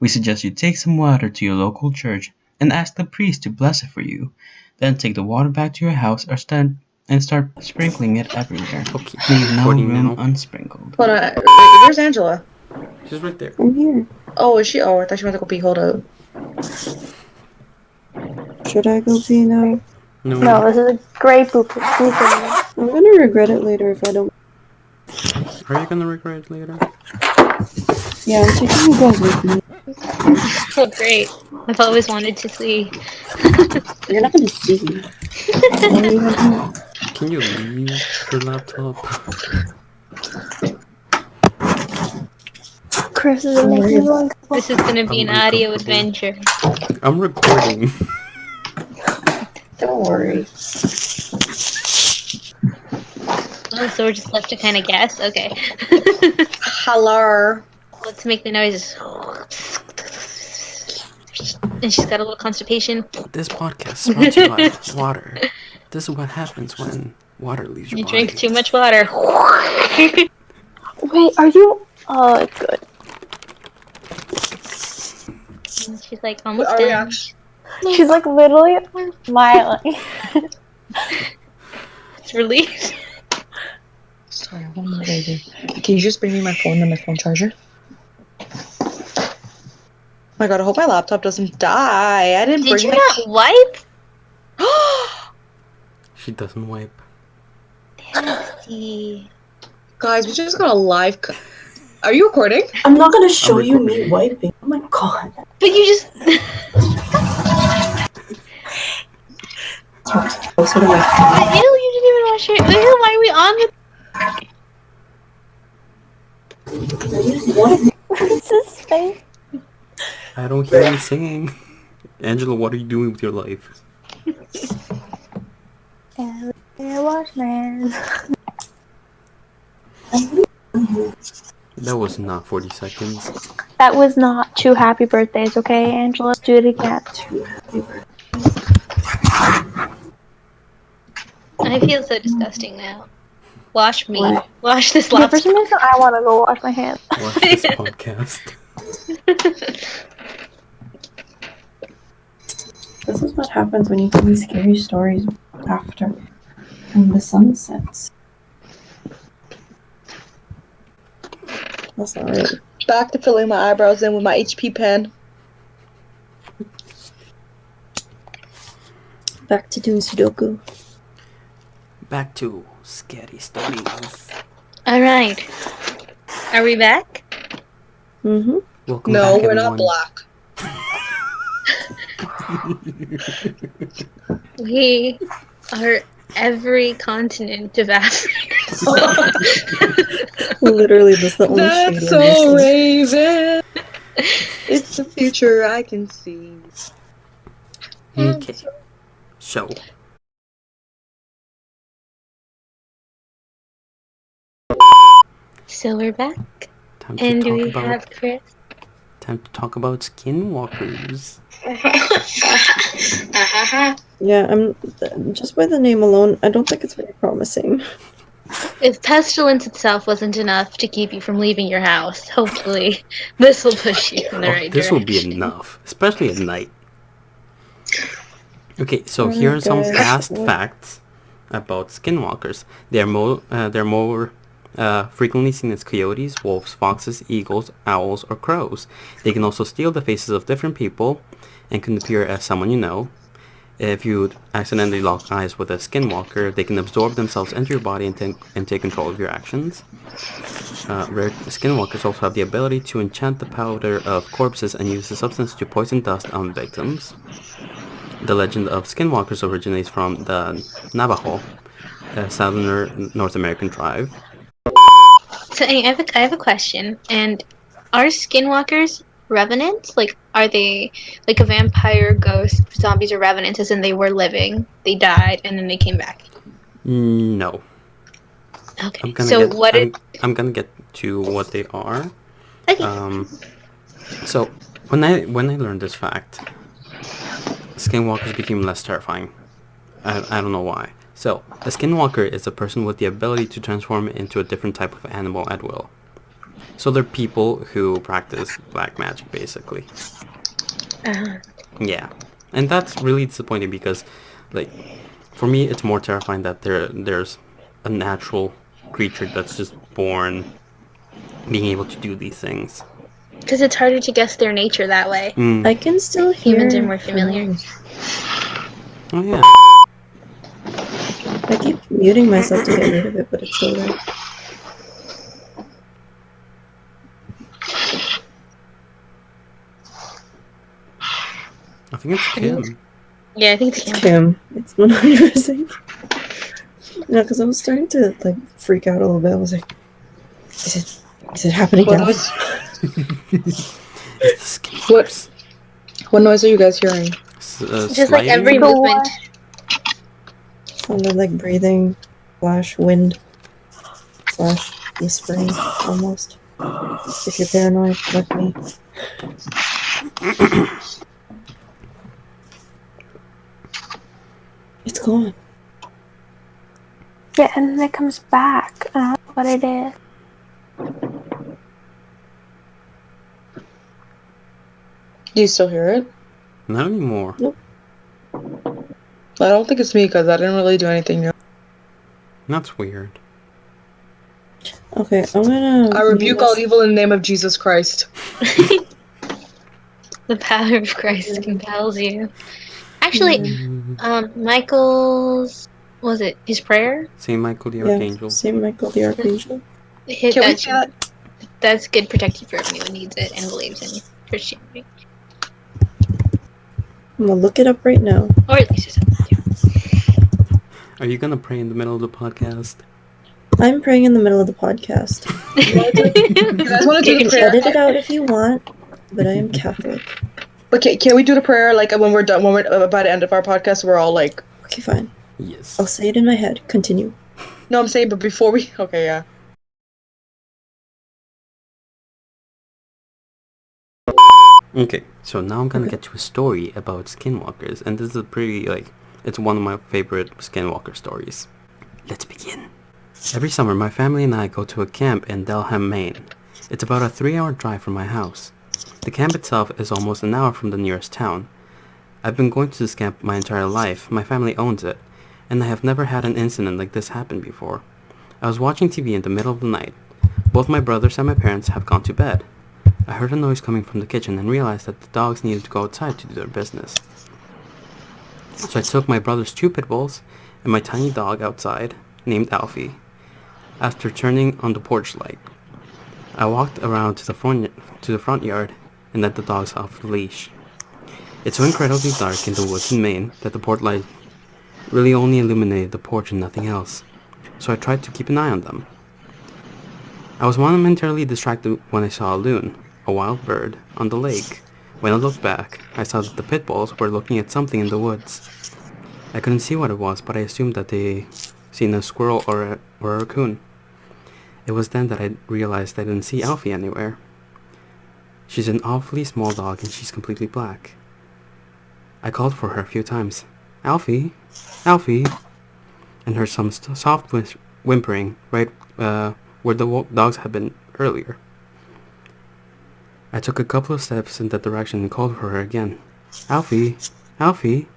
We suggest you take some water to your local church and ask the priest to bless it for you. Then take the water back to your house or stand and start sprinkling it everywhere. Okay, Leave no recording room now. unsprinkled. Hold on. Where's Angela? She's right there. I'm here. Oh, is she? Oh, I thought she went to go pee. Hold up. Should I go pee now? No, this is a great poop. I'm gonna regret it later if I don't. Are you gonna regret it later? Yeah, I'm taking you guys with me. Oh, great. I've always wanted to see. You're not gonna see me. Can you leave your laptop? Chris is making me uncomfortable. This is gonna be an I'm audio uncomfortable. adventure. I'm recording. Don't worry. Oh, so we're just left to kind of guess? Okay. Hello. Let's make the noises. And she's got a little constipation. This podcast is brought to you by water. This is what happens when water leaves your You body. drink too much water. Wait, are you? Oh, it's good. And she's like, almost Are we done. actually? She's like literally smiling. It's relief. Sorry, one more baby. Can you just bring me my phone and my phone charger? My God, I hope my laptop doesn't die. I didn't Did bring you my. not wipe? She doesn't wipe. Nasty. Guys, we just got a live. Are you recording? I'm not gonna show you recording. me wiping. Oh my god. But you just. Closer to my But you didn't even wash your. Why are we on the. What's his face? I don't hear you singing. Angela, what are you doing with your life? Washman. That was not 40 seconds. That was not 2 happy birthdays, okay, Angela? Let's do it again. I feel so disgusting now. Wash me. Why? Wash this Yeah, for laptop. some reason, I want to go wash my hands. Watch this podcast. This is what happens when you tell me scary stories after when the sun sets. That's not right. Back to filling my eyebrows in with my HP pen. Back to doing Sudoku. Back to scary stories. Alright. Are we back? Mm-hmm. Welcome No, back, we're not everyone. black. We are every continent of Africa. Literally, that's the only shade That's we're so missing. Raven. It's the future I can see. Okay. So, So we're back. time to And talk we about have Chris. skinwalkers. Yeah, I'm just by the name alone, I don't think it's very promising. If pestilence itself wasn't enough to keep you from leaving your house, hopefully this will push you in the right This direction. will be enough, especially at night. Okay, so Alright, here are some guys. fast What? facts about skinwalkers. They're more frequently seen as coyotes, wolves, foxes, eagles, owls, or crows. They can also steal the faces of different people and can appear as someone you know. If you accidentally lock eyes with a skinwalker, they can absorb themselves into your body and take control of your actions. Rare skinwalkers also have the ability to enchant the powder of corpses and use the substance to poison dust on victims. The legend of skinwalkers originates from the Navajo, a southern North American tribe. So I have a question. And are skinwalkers revenants? Like, are they like a vampire, ghost, zombies, or revenants? As in, they were living, they died, and then they came back. No. Okay. I'm gonna So get. what? I'm gonna get to what they are. Okay. So when I learned this fact, skinwalkers became less terrifying. I don't know why. So a skinwalker is a person with the ability to transform into a different type of animal at will. So they're people who practice black magic, basically. Yeah, and that's really disappointing because, like, for me, it's more terrifying that there's a natural creature that's just born being able to do these things. Because it's harder to guess their nature that way. I can still hear Humans are more familiar. noise. Oh yeah. I keep muting myself to get rid of it, but it's still there. I think it's Kim. Yeah, I think it's It's Kim. Kim. It's 100%. No, because I was starting to like freak out a little bit. I was like, is it happening What now? noise? It's the skinwalkers. What noise are you guys hearing? Just like every Sliding? movement. Sounded like breathing slash wind slash whispering almost. If you're paranoid like me. It's gone. Yeah, and then it comes back. I don't know what it is. Do you still hear it? Not anymore. I don't think it's me because I didn't really do anything new. That's weird. Okay, I'm gonna. I rebuke all evil in the name of Jesus Christ. The power of Christ compels you. Actually, Michael's, was it his prayer? Saint Michael the Yeah, Archangel. Saint Michael the Archangel. Can we say that? That's good protective for anyone who needs it and believes in Christianity. I'm gonna look it up right now. Or at least it's Are you gonna pray in the middle of the podcast? I'm praying in the middle of the podcast. You guys want to do You the can prayer? edit it out if you want, but I am Catholic. Okay, can we do the prayer like when we're done? When we're by the end of our podcast, we're all like, Okay, fine. Yes. I'll say it in my head. Continue. no, I'm saying, but before we, okay, yeah. Okay, so now I'm gonna get to a story about skinwalkers, and this is a pretty, it's one of my favorite skinwalker stories. Let's begin. Every summer, my family and I go to a camp in Delham, Maine. It's about a 3-hour drive from my house. The camp itself is almost an hour from the nearest town. I've been going to this camp my entire life, my family owns it, and I have never had an incident like this happen before. I was watching TV in the middle of the night. Both my brothers and my parents have gone to bed. I heard a noise coming from the kitchen and realized that the dogs needed to go outside to do their business. So I took my brother's 2 pit bulls and my tiny dog outside, named Alfie. After turning on the porch light, I walked around to the front yard and let the dogs off the leash. It's so incredibly dark in the woods in Maine that the porch light really only illuminated the porch and nothing else, so I tried to keep an eye on them. I was momentarily distracted when I saw a loon, a wild bird, on the lake. When I looked back, I saw that the pit bulls were looking at something in the woods. I couldn't see what it was, but I assumed that they seen a squirrel or a raccoon. It was then that I realized I didn't see Alfie anywhere. She's an awfully small dog and she's completely black. I called for her a few times. Alfie? Alfie? And heard some soft whimpering right where the dogs had been earlier. I took a couple of steps in that direction and called for her again. Alfie? Alfie?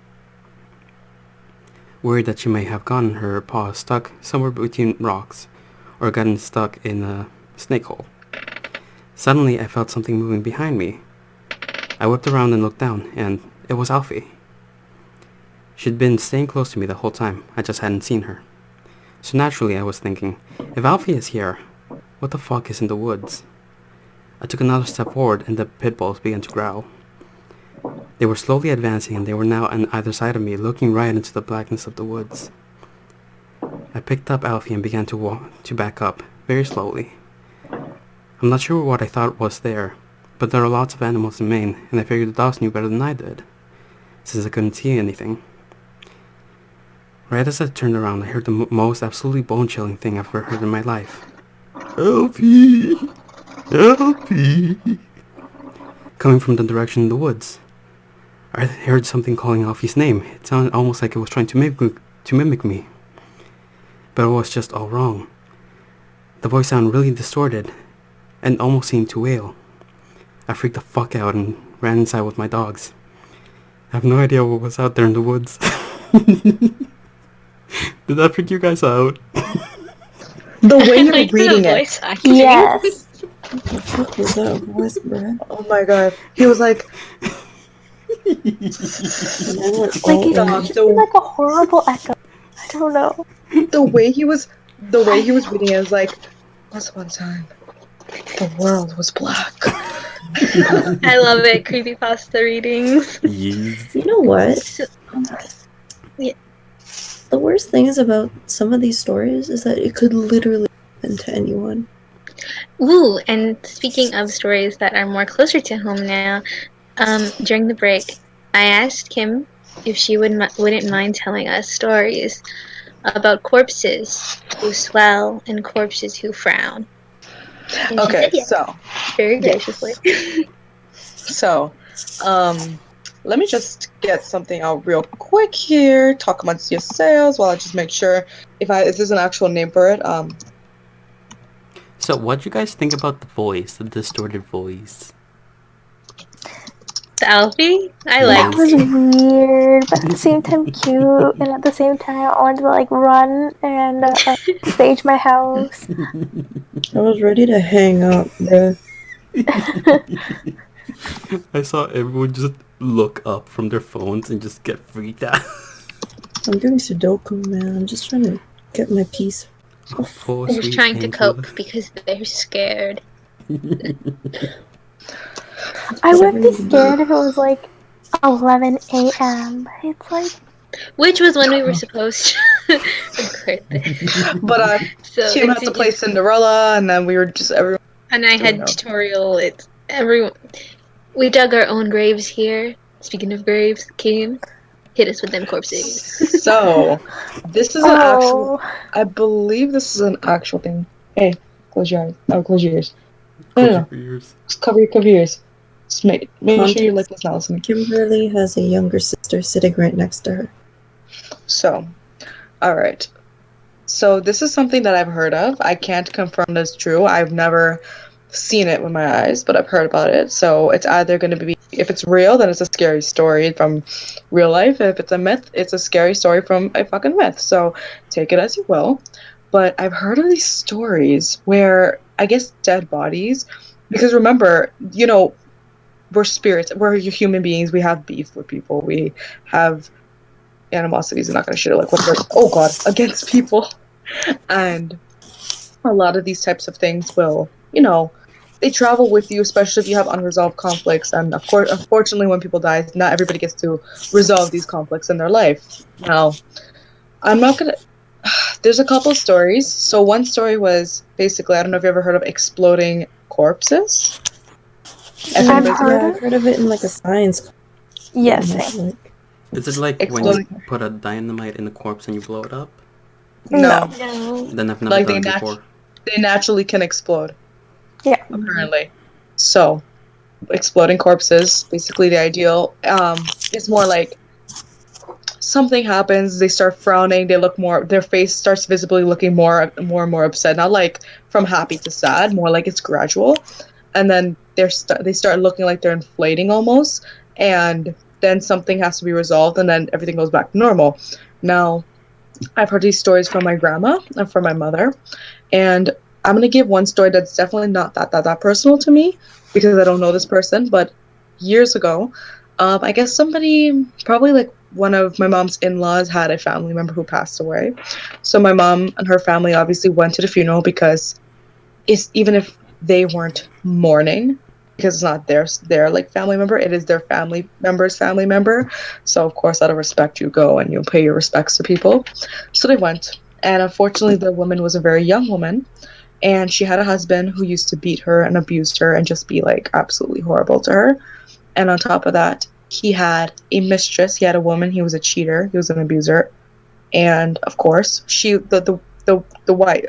Worried that she may have gotten her paw stuck somewhere between rocks, or gotten stuck in a snake hole. Suddenly, I felt something moving behind me. I whipped around and looked down, and it was Alfie. She'd been staying close to me the whole time, I just hadn't seen her. So naturally, I was thinking, if Alfie is here, what the fuck is in the woods? I took another step forward, and the pit bulls began to growl. They were slowly advancing, and they were now on either side of me, looking right into the blackness of the woods. I picked up Alfie and began to back up, very slowly. I'm not sure what I thought was there, but there are lots of animals in Maine, and I figured the dogs knew better than I did, since I couldn't see anything. Right as I turned around, I heard the most absolutely bone-chilling thing I've ever heard in my life. Alfie! Alfie! Coming from the direction of the woods. I heard something calling Alfie's name. It sounded almost like it was trying to mimic me. But it was just all wrong. The voice sounded really distorted, and almost seemed to wail. I freaked the fuck out and ran inside with my dogs. I have no idea what was out there in the woods. Did that freak you guys out? The way you're like reading the it. voice acting. Yes. What the fuck was that voice, bruh? Oh my god. He was like, And then went Like all it in. could just be like a horrible echo. I don't know. the way he was reading it was like, once upon a time, the world was black. I love it. Creepypasta readings. Yes. You know what? So, yeah. The worst thing is about some of these stories is that it could literally happen to anyone. Ooh, and speaking of stories that are more closer to home now, during the break, I asked Kim if she wouldn't mind telling us stories about corpses who swell and corpses who frown. And she Okay, said yes, so very yes. graciously. So, let me just get something out real quick here. Talk amongst yourselves while I just make sure if there's an actual name for it. So, what do you guys think about the voice, the distorted voice? The Alfie? I Yes. like That was weird, but at the same time cute, and at the same time I wanted to like run and stage my house. I was ready to hang up, bruh. I saw everyone just look up from their phones and just get freaked out. I'm doing Sudoku, man. I'm just trying to get my peace. Oh, They're just sweet trying to Angela. cope because they're scared. I would be scared if it was like 11 a.m. It's like Which was when we were supposed to record this. But So Kim had to play Cinderella, and then we were just everyone. and I had tutorial. It's everyone. We dug our own graves here. Speaking of graves, Kim, hit us with them corpses. So, this is an actual. oh, I believe this is an actual thing. Hey, close your eyes. Oh, close your ears. Close No. your ears. Just cover your ears. Just make sure you're like this now. Listening. Kimberly has a younger sister sitting right next to her. So, all right. So this is something that I've heard of. I can't confirm that's true. I've never seen it with my eyes, but I've heard about it. So it's either going to be, if it's real, then it's a scary story from real life. If it's a myth, it's a scary story from a fucking myth. So take it as you will. But I've heard of these stories where, I guess, dead bodies, because remember, we're spirits. We're human beings. We have beef with people. We have animosities. I'm not going to shit it like whatever. Oh God, against people. And a lot of these types of things will, they travel with you, especially if you have unresolved conflicts. And of course, unfortunately, when people die, not everybody gets to resolve these conflicts in their life. Now, I'm not going to. There's a couple stories. So one story was basically, I don't know if you ever heard of exploding corpses. I've heard I've heard of it in like a science. yes. Is it like when you put a dynamite in a corpse and you blow it up? No. Then I've never Like done it before. they naturally can explode. Yeah. Apparently. So, exploding corpses, basically the ideal. It's more like something happens, they start frowning, their face starts visibly looking more and more upset. Not like from happy to sad, more like it's gradual. And then they start looking like they're inflating almost. And then something has to be resolved, and then everything goes back to normal. Now, I've heard these stories from my grandma and from my mother, and I'm gonna give one story that's definitely not that personal to me because I don't know this person. But years ago, I guess somebody, probably like one of my mom's in-laws, had a family member who passed away. So my mom and her family obviously went to the funeral because even if they weren't mourning, because it's not their like family member, it is their family member's family member. So of course, out of respect, you go and you pay your respects to people. So they went, and unfortunately, the woman was a very young woman, and she had a husband who used to beat her and abused her and just be like absolutely horrible to her. And on top of that, he had a mistress. He had a woman. He was a cheater. He was an abuser. And of course, the white.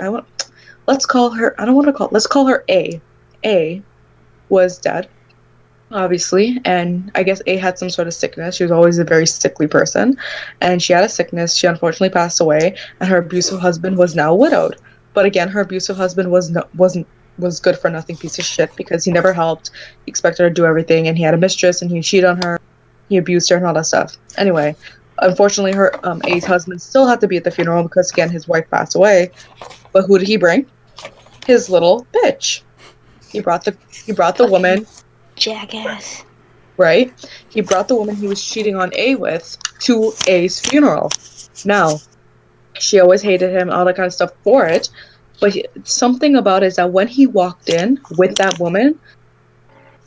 Let's call her. I don't want to call. Let's call her A. A was dead, obviously, and I guess A had some sort of sickness. She was always a very sickly person, and she had a sickness. She unfortunately passed away, and her abusive husband was now widowed. But again, her abusive husband was good for nothing piece of shit because he never helped. He expected her to do everything, and he had a mistress, and he cheated on her, he abused her, and all that stuff. Anyway, unfortunately, her A's husband still had to be at the funeral because again his wife passed away. But who did he bring? His little bitch. He brought the woman. Jackass. Right? He brought the woman he was cheating on A with to A's funeral. Now, she always hated him, all that kind of stuff for it. But something about it is that when he walked in with that woman,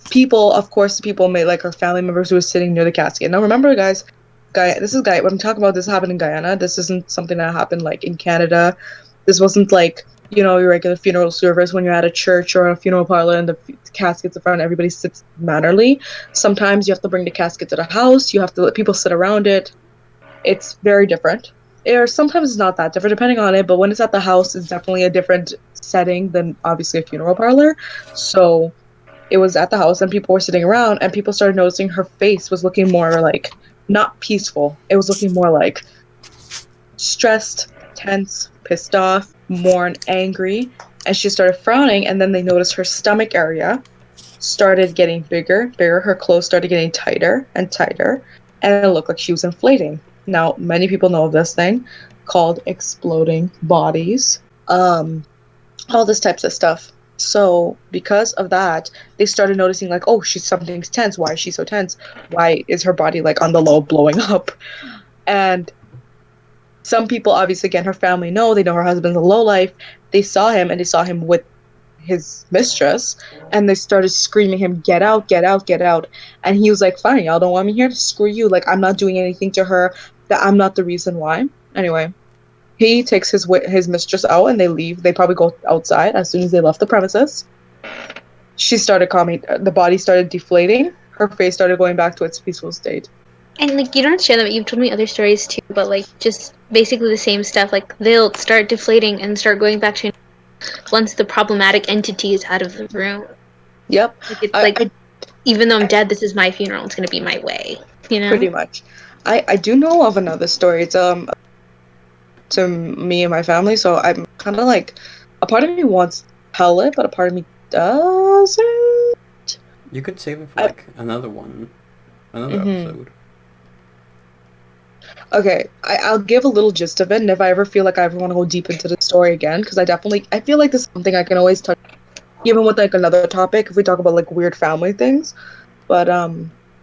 people made like her family members who were sitting near the casket. Now remember, guys, what I'm talking about, this happened in Guyana. This isn't something that happened like in Canada. This wasn't like, your regular funeral service when you're at a church or a funeral parlor and the casket's in front, everybody sits mannerly. Sometimes you have to bring the casket to the house. You have to let people sit around it. It's very different. or sometimes it's not that different depending on it, but when it's at the house, it's definitely a different setting than obviously a funeral parlor. So it was at the house and people were sitting around and people started noticing her face was looking more like not peaceful. It was looking more like stressed, tense, pissed off, more angry. And she started frowning, and then they noticed her stomach area started getting bigger, bigger. Her clothes started getting tighter and tighter, and it looked like she was inflating. Now, many people know of this thing called exploding bodies, all this types of stuff. So, because of that, they started noticing, like, oh, something's tense. Why is she so tense? Why is her body like on the low, blowing up? And some people, obviously, again, her family they know her husband's a lowlife. They saw him, and they saw him with his mistress, and they started screaming him, get out, get out, get out. And he was like, fine, y'all don't want me here, screw you, like, I'm not doing anything to her, that I'm not the reason why. Anyway, he takes his mistress out, and they leave. They probably go outside. As soon as they left the premises, she started calming, the body started deflating, her face started going back to its peaceful state. And like you don't share them, but you've told me other stories too, but like just basically the same stuff. Like they'll start deflating and start going back to once the problematic entity is out of the room. Yep. Like it's like even though I'm dead, this is my funeral. It's gonna be my way. You know. Pretty much. I do know of another story. It's to me and my family, so I'm kind of like, a part of me wants to tell it, but a part of me doesn't. You could save it for like another episode. Okay, I'll give a little gist of it, and if I ever feel like I ever want to go deep into the story again, because I feel like this is something I can always touch, even with like another topic, if we talk about like weird family things. But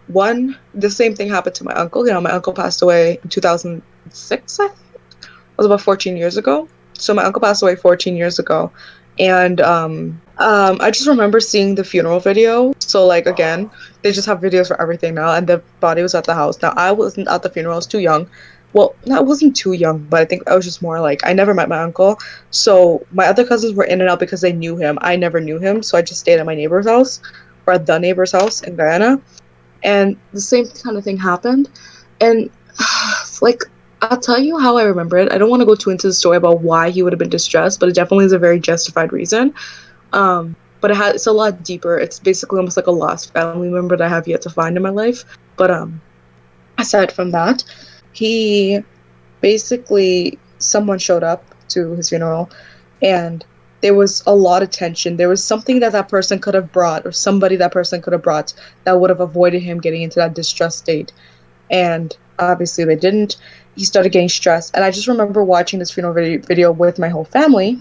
the same thing happened to my uncle. You know, my uncle passed away in 2006, I think. It was about 14 years ago. So my uncle passed away 14 years ago, and I just remember seeing the funeral video. So like again, they just have videos for everything now, and the body was at the house. Now I wasn't at the funeral; I was too young. Well, no, I wasn't too young, but I think I was just more like, I never met my uncle. So my other cousins were in and out because they knew him. I never knew him, so I just stayed at my neighbor's house, or at the neighbor's house in Guyana. And the same kind of thing happened. And like, I'll tell you how I remember it. I don't want to go too into the story about why he would have been distressed, but it definitely is a very justified reason. But it's a lot deeper. It's basically almost like a lost family member that I have yet to find in my life. But aside from that, he basically, someone showed up to his funeral, and there was a lot of tension. There was something that person could have brought, or somebody that person could have brought, that would have avoided him getting into that distressed state. And obviously they didn't. He started getting stressed. And I just remember watching this funeral video with my whole family.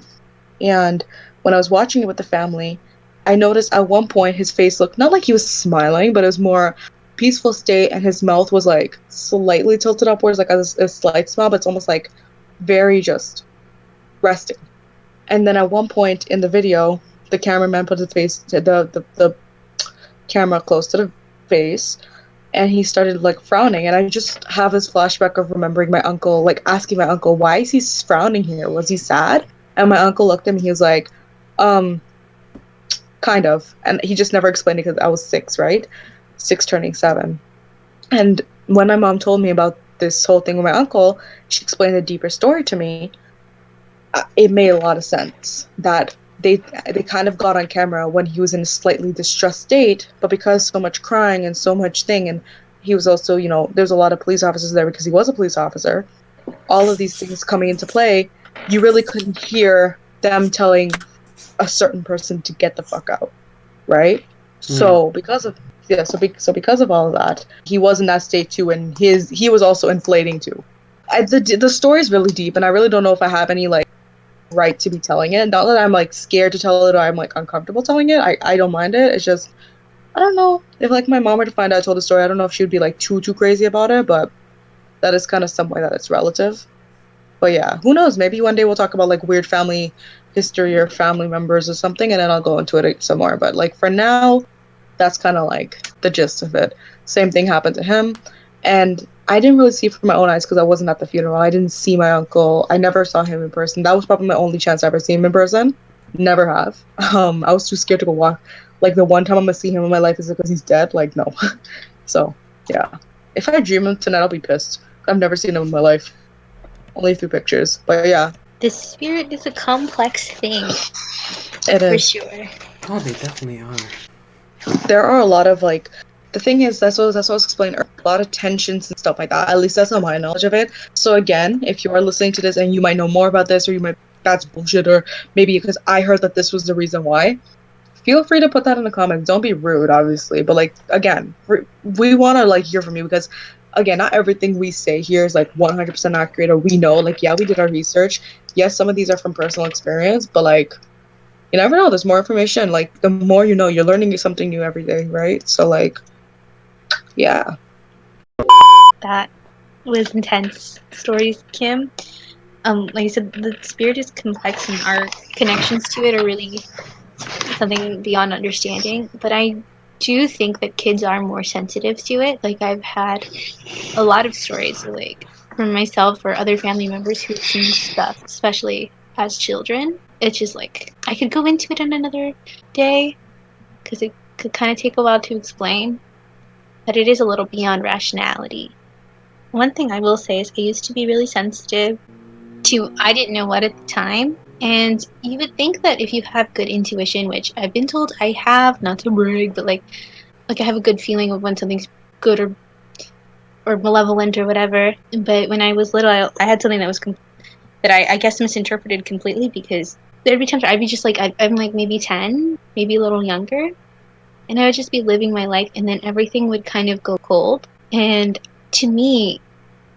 And when I was watching it with the family, I noticed at one point his face looked not like he was smiling, but it was more peaceful state, and his mouth was like slightly tilted upwards, like a slight smile, but it's almost like very just resting. And then at one point in the video, the cameraman put his face, the camera close to the face, and he started like frowning. And I just have this flashback of remembering my uncle, like asking my uncle, why is he frowning here? Was he sad? And my uncle looked at me, he was like, kind of. And he just never explained it because I was 6, right? 6 turning 7. And when my mom told me about this whole thing with my uncle, she explained a deeper story to me. It made a lot of sense that they kind of got on camera when he was in a slightly distressed state, but because so much crying and so much thing, and he was also, you know, there's a lot of police officers there because he was a police officer, all of these things coming into play, you really couldn't hear them telling a certain person to get the fuck out, right? So because of because of all of that, he was in that state too, and he was also inflating too. The story is really deep, and I really don't know if I have any like right to be telling it. Not that I'm like scared to tell it or I'm like uncomfortable telling it. I don't mind it. It's just, I don't know, if like my mom were to find out I told the story, I don't know if she would be like too crazy about it, but that is kind of some way that it's relative. But yeah, who knows? Maybe one day we'll talk about like weird family history or family members or something, and then I'll go into it some more. But like for now, that's kind of like the gist of it. Same thing happened to him, and I didn't really see it from my own eyes because I wasn't at the funeral. I didn't see my uncle. I never saw him in person. That was probably my only chance I ever seen him in person. Never have. I was too scared to go walk. Like the one time I'm gonna see him in my life is because he's dead. Like no. So yeah, if I dream him tonight, I'll be pissed. I've never seen him in my life. only a few pictures. But yeah, The spirit is a complex thing, it for is. sure. Oh, they definitely are. There are a lot of like, the thing is, that's what I was explaining earlier, a lot of tensions and stuff like that. At least that's not my knowledge of it. So again, if you are listening to this and you might know more about this, or you might, that's bullshit, or maybe because I heard that this was the reason why, feel free to put that in the comments. Don't be rude, obviously, but like, again, we want to like hear from you, because again, not everything we say here is like 100% accurate, or we know, like, yeah, we did our research. Yes, some of these are from personal experience, but like, you never know. There's more information. Like, the more you know, you're learning something new every day, right? So like, yeah. That was intense stories, Kim. Like I said, the spirit is complex, and our connections to it are really something beyond understanding. But I do think that kids are more sensitive to it. Like, I've had a lot of stories, like from myself or other family members who've seen stuff, especially as children. It's just like, I could go into it on another day because it could kind of take a while to explain, but it is a little beyond rationality. One thing I will say is I used to be really sensitive to I didn't know what at the time. And you would think that if you have good intuition, which I've been told I have, not to brag, but like I have a good feeling of when something's good or malevolent or whatever. But when I was little, I had something that was that I guess misinterpreted completely, because there'd be times I'd be just like I'm like maybe 10, maybe a little younger, and I would just be living my life, and then everything would kind of go cold. And to me,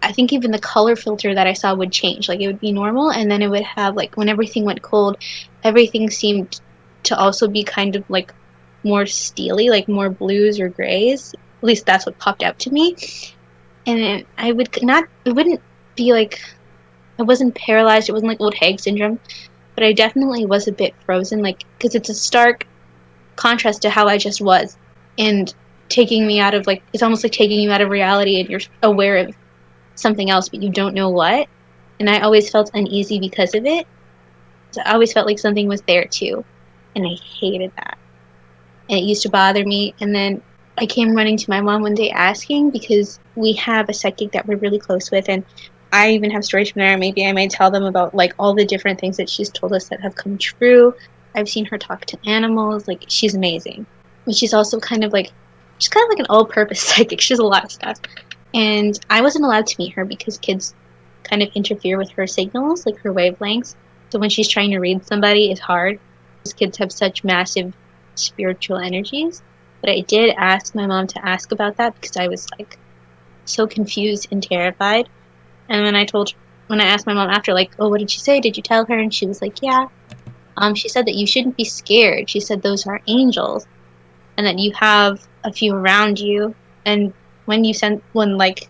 I think even the color filter that I saw would change. Like, it would be normal, and then it would have, like, when everything went cold, everything seemed to also be kind of like more steely, like more blues or grays. At least that's what popped out to me. And I would not, it wouldn't be like, I wasn't paralyzed. It wasn't like old hag syndrome, but I definitely was a bit frozen, like, because it's a stark contrast to how I just was. And taking me out of, like, it's almost like taking you out of reality, and you're aware of something else, but you don't know what. And I always felt uneasy because of it. So I always felt like something was there too. And I hated that. And it used to bother me. And then I came running to my mom one day asking, because we have a psychic that we're really close with. And I even have stories from there. Maybe I might tell them about like all the different things that she's told us that have come true. I've seen her talk to animals. Like, she's amazing. But she's also she's kind of like an all-purpose psychic. She does a lot of stuff. And I wasn't allowed to meet her because kids kind of interfere with her signals, like her wavelengths. So when she's trying to read somebody, it's hard. These kids have such massive spiritual energies. But I did ask my mom to ask about that, because I was like so confused and terrified. And when I asked my mom after, like, oh, what did she say? Did you tell her? And she was like, yeah. She said that you shouldn't be scared. She said those are angels, and that you have a few around you. And when like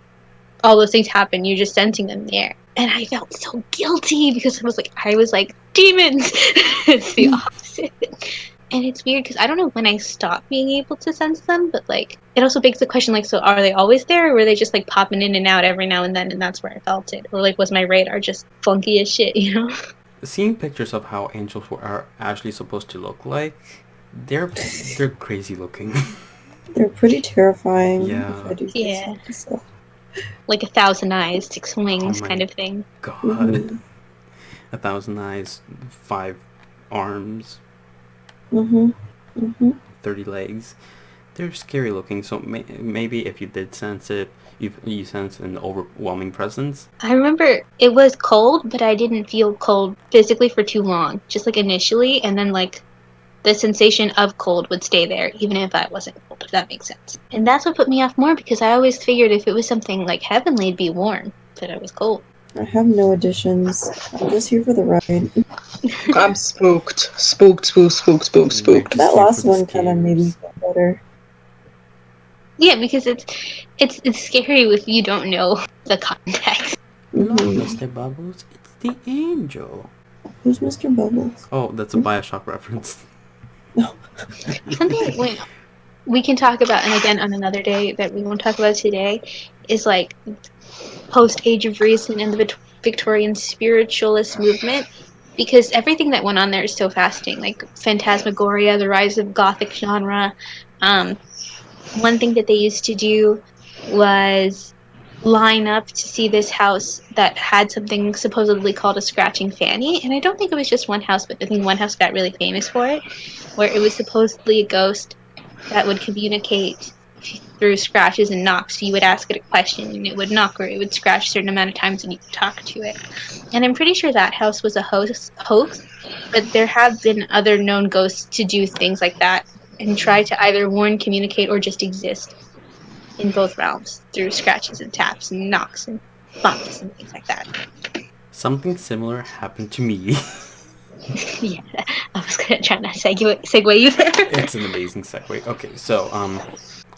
all those things happen, you're just sensing them there. And I felt so guilty, because I was like demons. It's the opposite. And it's weird because I don't know when I stopped being able to sense them, but like it also begs the question, like, so are they always there, or were they just like popping in and out every now and then, and that's where I felt it? Or like, was my radar just funky as shit, you know? Seeing pictures of how angels are actually supposed to look like, they're crazy looking. They're pretty terrifying. Yeah. If I do say Yeah. so myself. Like 1,000 eyes, 6 wings, Oh my kind of thing. God. Mhm. 1,000 eyes, 5 arms, Mhm. Mhm. 30 legs. They're scary looking. So maybe if you did sense it, you sense an overwhelming presence. I remember it was cold, but I didn't feel cold physically for too long. Just like initially, and then like the sensation of cold would stay there, even if I wasn't cold, if that makes sense. And that's what put me off more, because I always figured if it was something like heavenly, it'd be warm, but I was cold. I have no additions. I'm just here for the ride. I'm spooked. Spooked. You're Spooked. just That here last for the one kind of made me scares. feel better. Yeah, because it's scary if you don't know the context. Hello, Mhm. Mr. Bubbles. It's the angel. Who's Mr. Bubbles? Oh, that's a Bioshock reference. Something we can talk about, and again on another day that we won't talk about today, is like post Age of Reason and the Victorian spiritualist movement, because everything that went on there is so fascinating, like phantasmagoria, the rise of gothic genre. One thing that they used to do was line up to see this house that had something supposedly called a scratching fanny. And I don't think it was just one house, but I think one house got really famous for it, where it was supposedly a ghost that would communicate through scratches and knocks. So you would ask it a question and it would knock, or it would scratch a certain amount of times and you could talk to it. And I'm pretty sure that house was a hoax, but there have been other known ghosts to do things like that and try to either warn, communicate, or just exist in both realms through scratches and taps and knocks and bumps and things like that. Something similar happened to me. Yeah, I was gonna try to segue you there. It's an amazing segue. Okay, so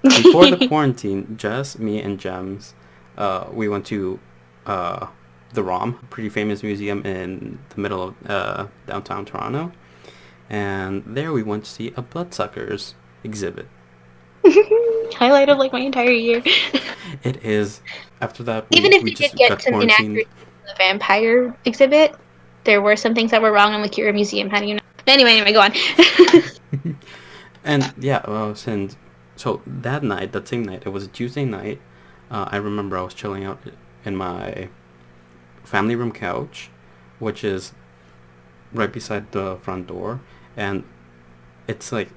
before the quarantine, Jess, me, and Gems, we went to the ROM, a pretty famous museum in the middle of downtown Toronto, and there we went to see a bloodsuckers exhibit. Highlight of like my entire year. It is. After that, Even if we you just did get got some quarantined. inaccuracies in the vampire exhibit, there were some things that were wrong. I'm like, you're a museum, how do you know? Anyway, go on. And yeah, since so that night, that same night, it was a Tuesday night. I remember I was chilling out in my family room couch, which is right beside the front door, and it's the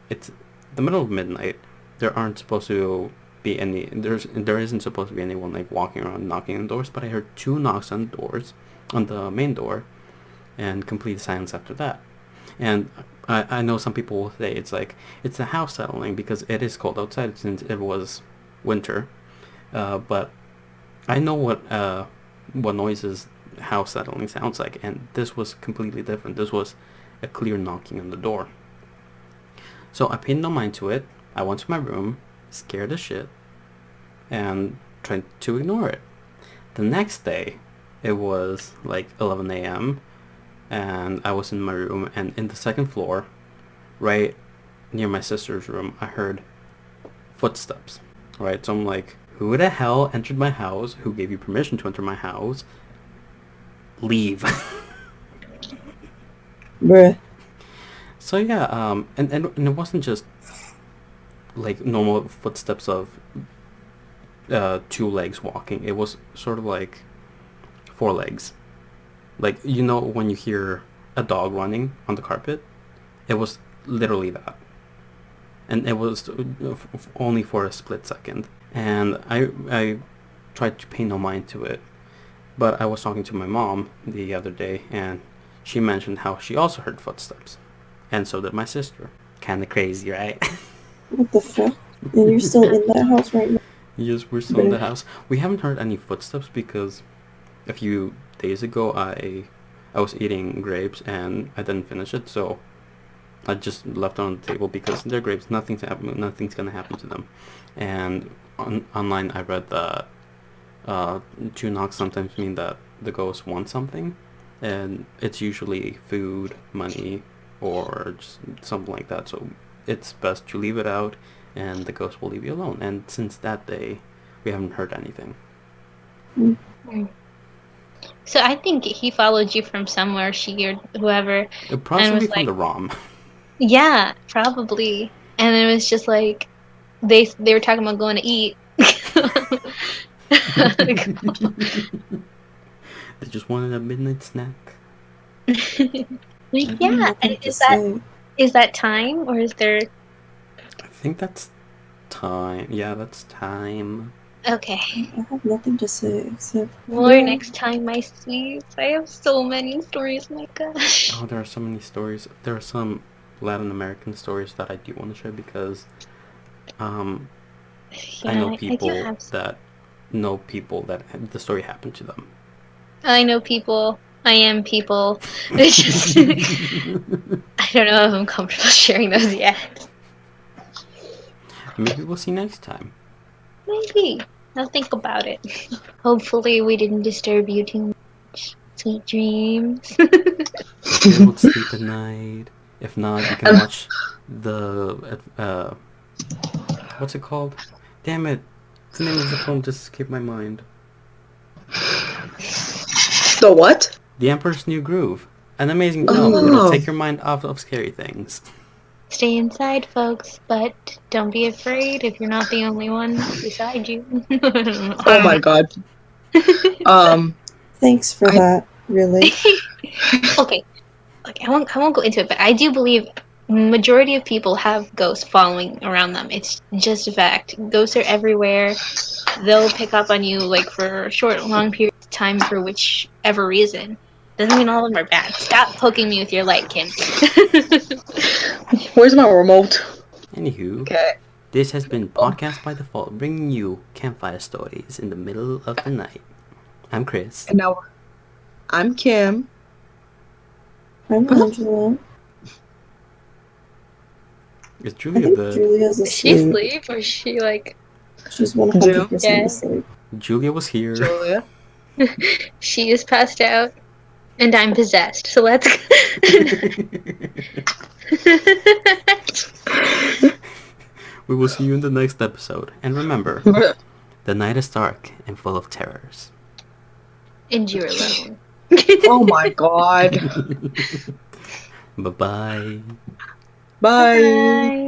middle of midnight. There aren't supposed to be any. There isn't supposed to be anyone like walking around knocking on doors. But I heard 2 knocks on the doors, on the main door, and complete silence after that. And I know some people will say it's a house settling because it is cold outside since it was winter. But I know what noises house settling sounds like, and this was completely different. This was a clear knocking on the door. So I paid no mind to it. I went to my room, scared as shit, and tried to ignore it. The next day, it was like 11 a.m., and I was in my room, and in the second floor, right near my sister's room, I heard footsteps, right? So I'm like, who the hell entered my house? Who gave you permission to enter my house? Leave. Bruh. So yeah, and it wasn't just like normal footsteps of 2 legs walking. It was sort of like 4 legs. Like, you know when you hear a dog running on the carpet? It was literally that. And it was only for a split second. And I tried to pay no mind to it. But I was talking to my mom the other day, and she mentioned how she also heard footsteps. And so did my sister. Kinda crazy, right? What the fuck? And you're still in that house right now? Yes, we're still in the house. We haven't heard any footsteps because a few days ago I was eating grapes and I didn't finish it, so I just left it on the table because they're grapes. Nothing's gonna happen to them. And online I read that 2 knocks sometimes mean that the ghost wants something, and it's usually food, money, or just something like that. So it's best to leave it out, and the ghost will leave you alone. And since that day, we haven't heard anything. So I think he followed you from somewhere, she or whoever. It possibly was from the ROM. Yeah, probably. And it was just like they were talking about going to eat. They just wanted a midnight snack. Yeah, is that time or is there? I think that's time. Yeah, that's time. Okay. I have nothing to say except... More next time, my sweets. I have so many stories, my gosh. Oh, there are so many stories. There are some Latin American stories that I do want to share because I know people that know people that the story happened to them. I know people. I am people. It's just I don't know if I'm comfortable sharing those yet. Maybe we'll see next time. Maybe. I'll think about it. Hopefully we didn't disturb you too much. Sweet dreams. Be able to sleep at night. If not, you can watch the what's it called? Damn it! The name of the film just escaped my mind. The what? The Emperor's New Groove. An amazing film. It'll take your mind off of scary things. Stay inside, folks, but don't be afraid if you're not the only one beside you. Oh my god. Thanks for that, really. Okay, I won't go into it, but I do believe majority of people have ghosts following around them. It's just a fact. Ghosts are everywhere. They'll pick up on you like for short, long periods of time for whichever reason. Doesn't mean all of them are bad. Stop poking me with your light, Kim. Where's my remote? Anywho, Okay. this has been Podcast by Default, bringing you campfire stories in the middle of the night. I'm Chris. And now I'm Kim. I'm Angela. Is I Julia think the... Julia's Is she asleep. asleep or is she like? She's 100% Yeah. asleep. Julia was here. Julia. She is passed out, and I'm possessed. So let's. We will see you in the next episode. And remember, the night is dark and full of terrors. And you're alone. Oh my god. Bye-bye. Bye. Bye.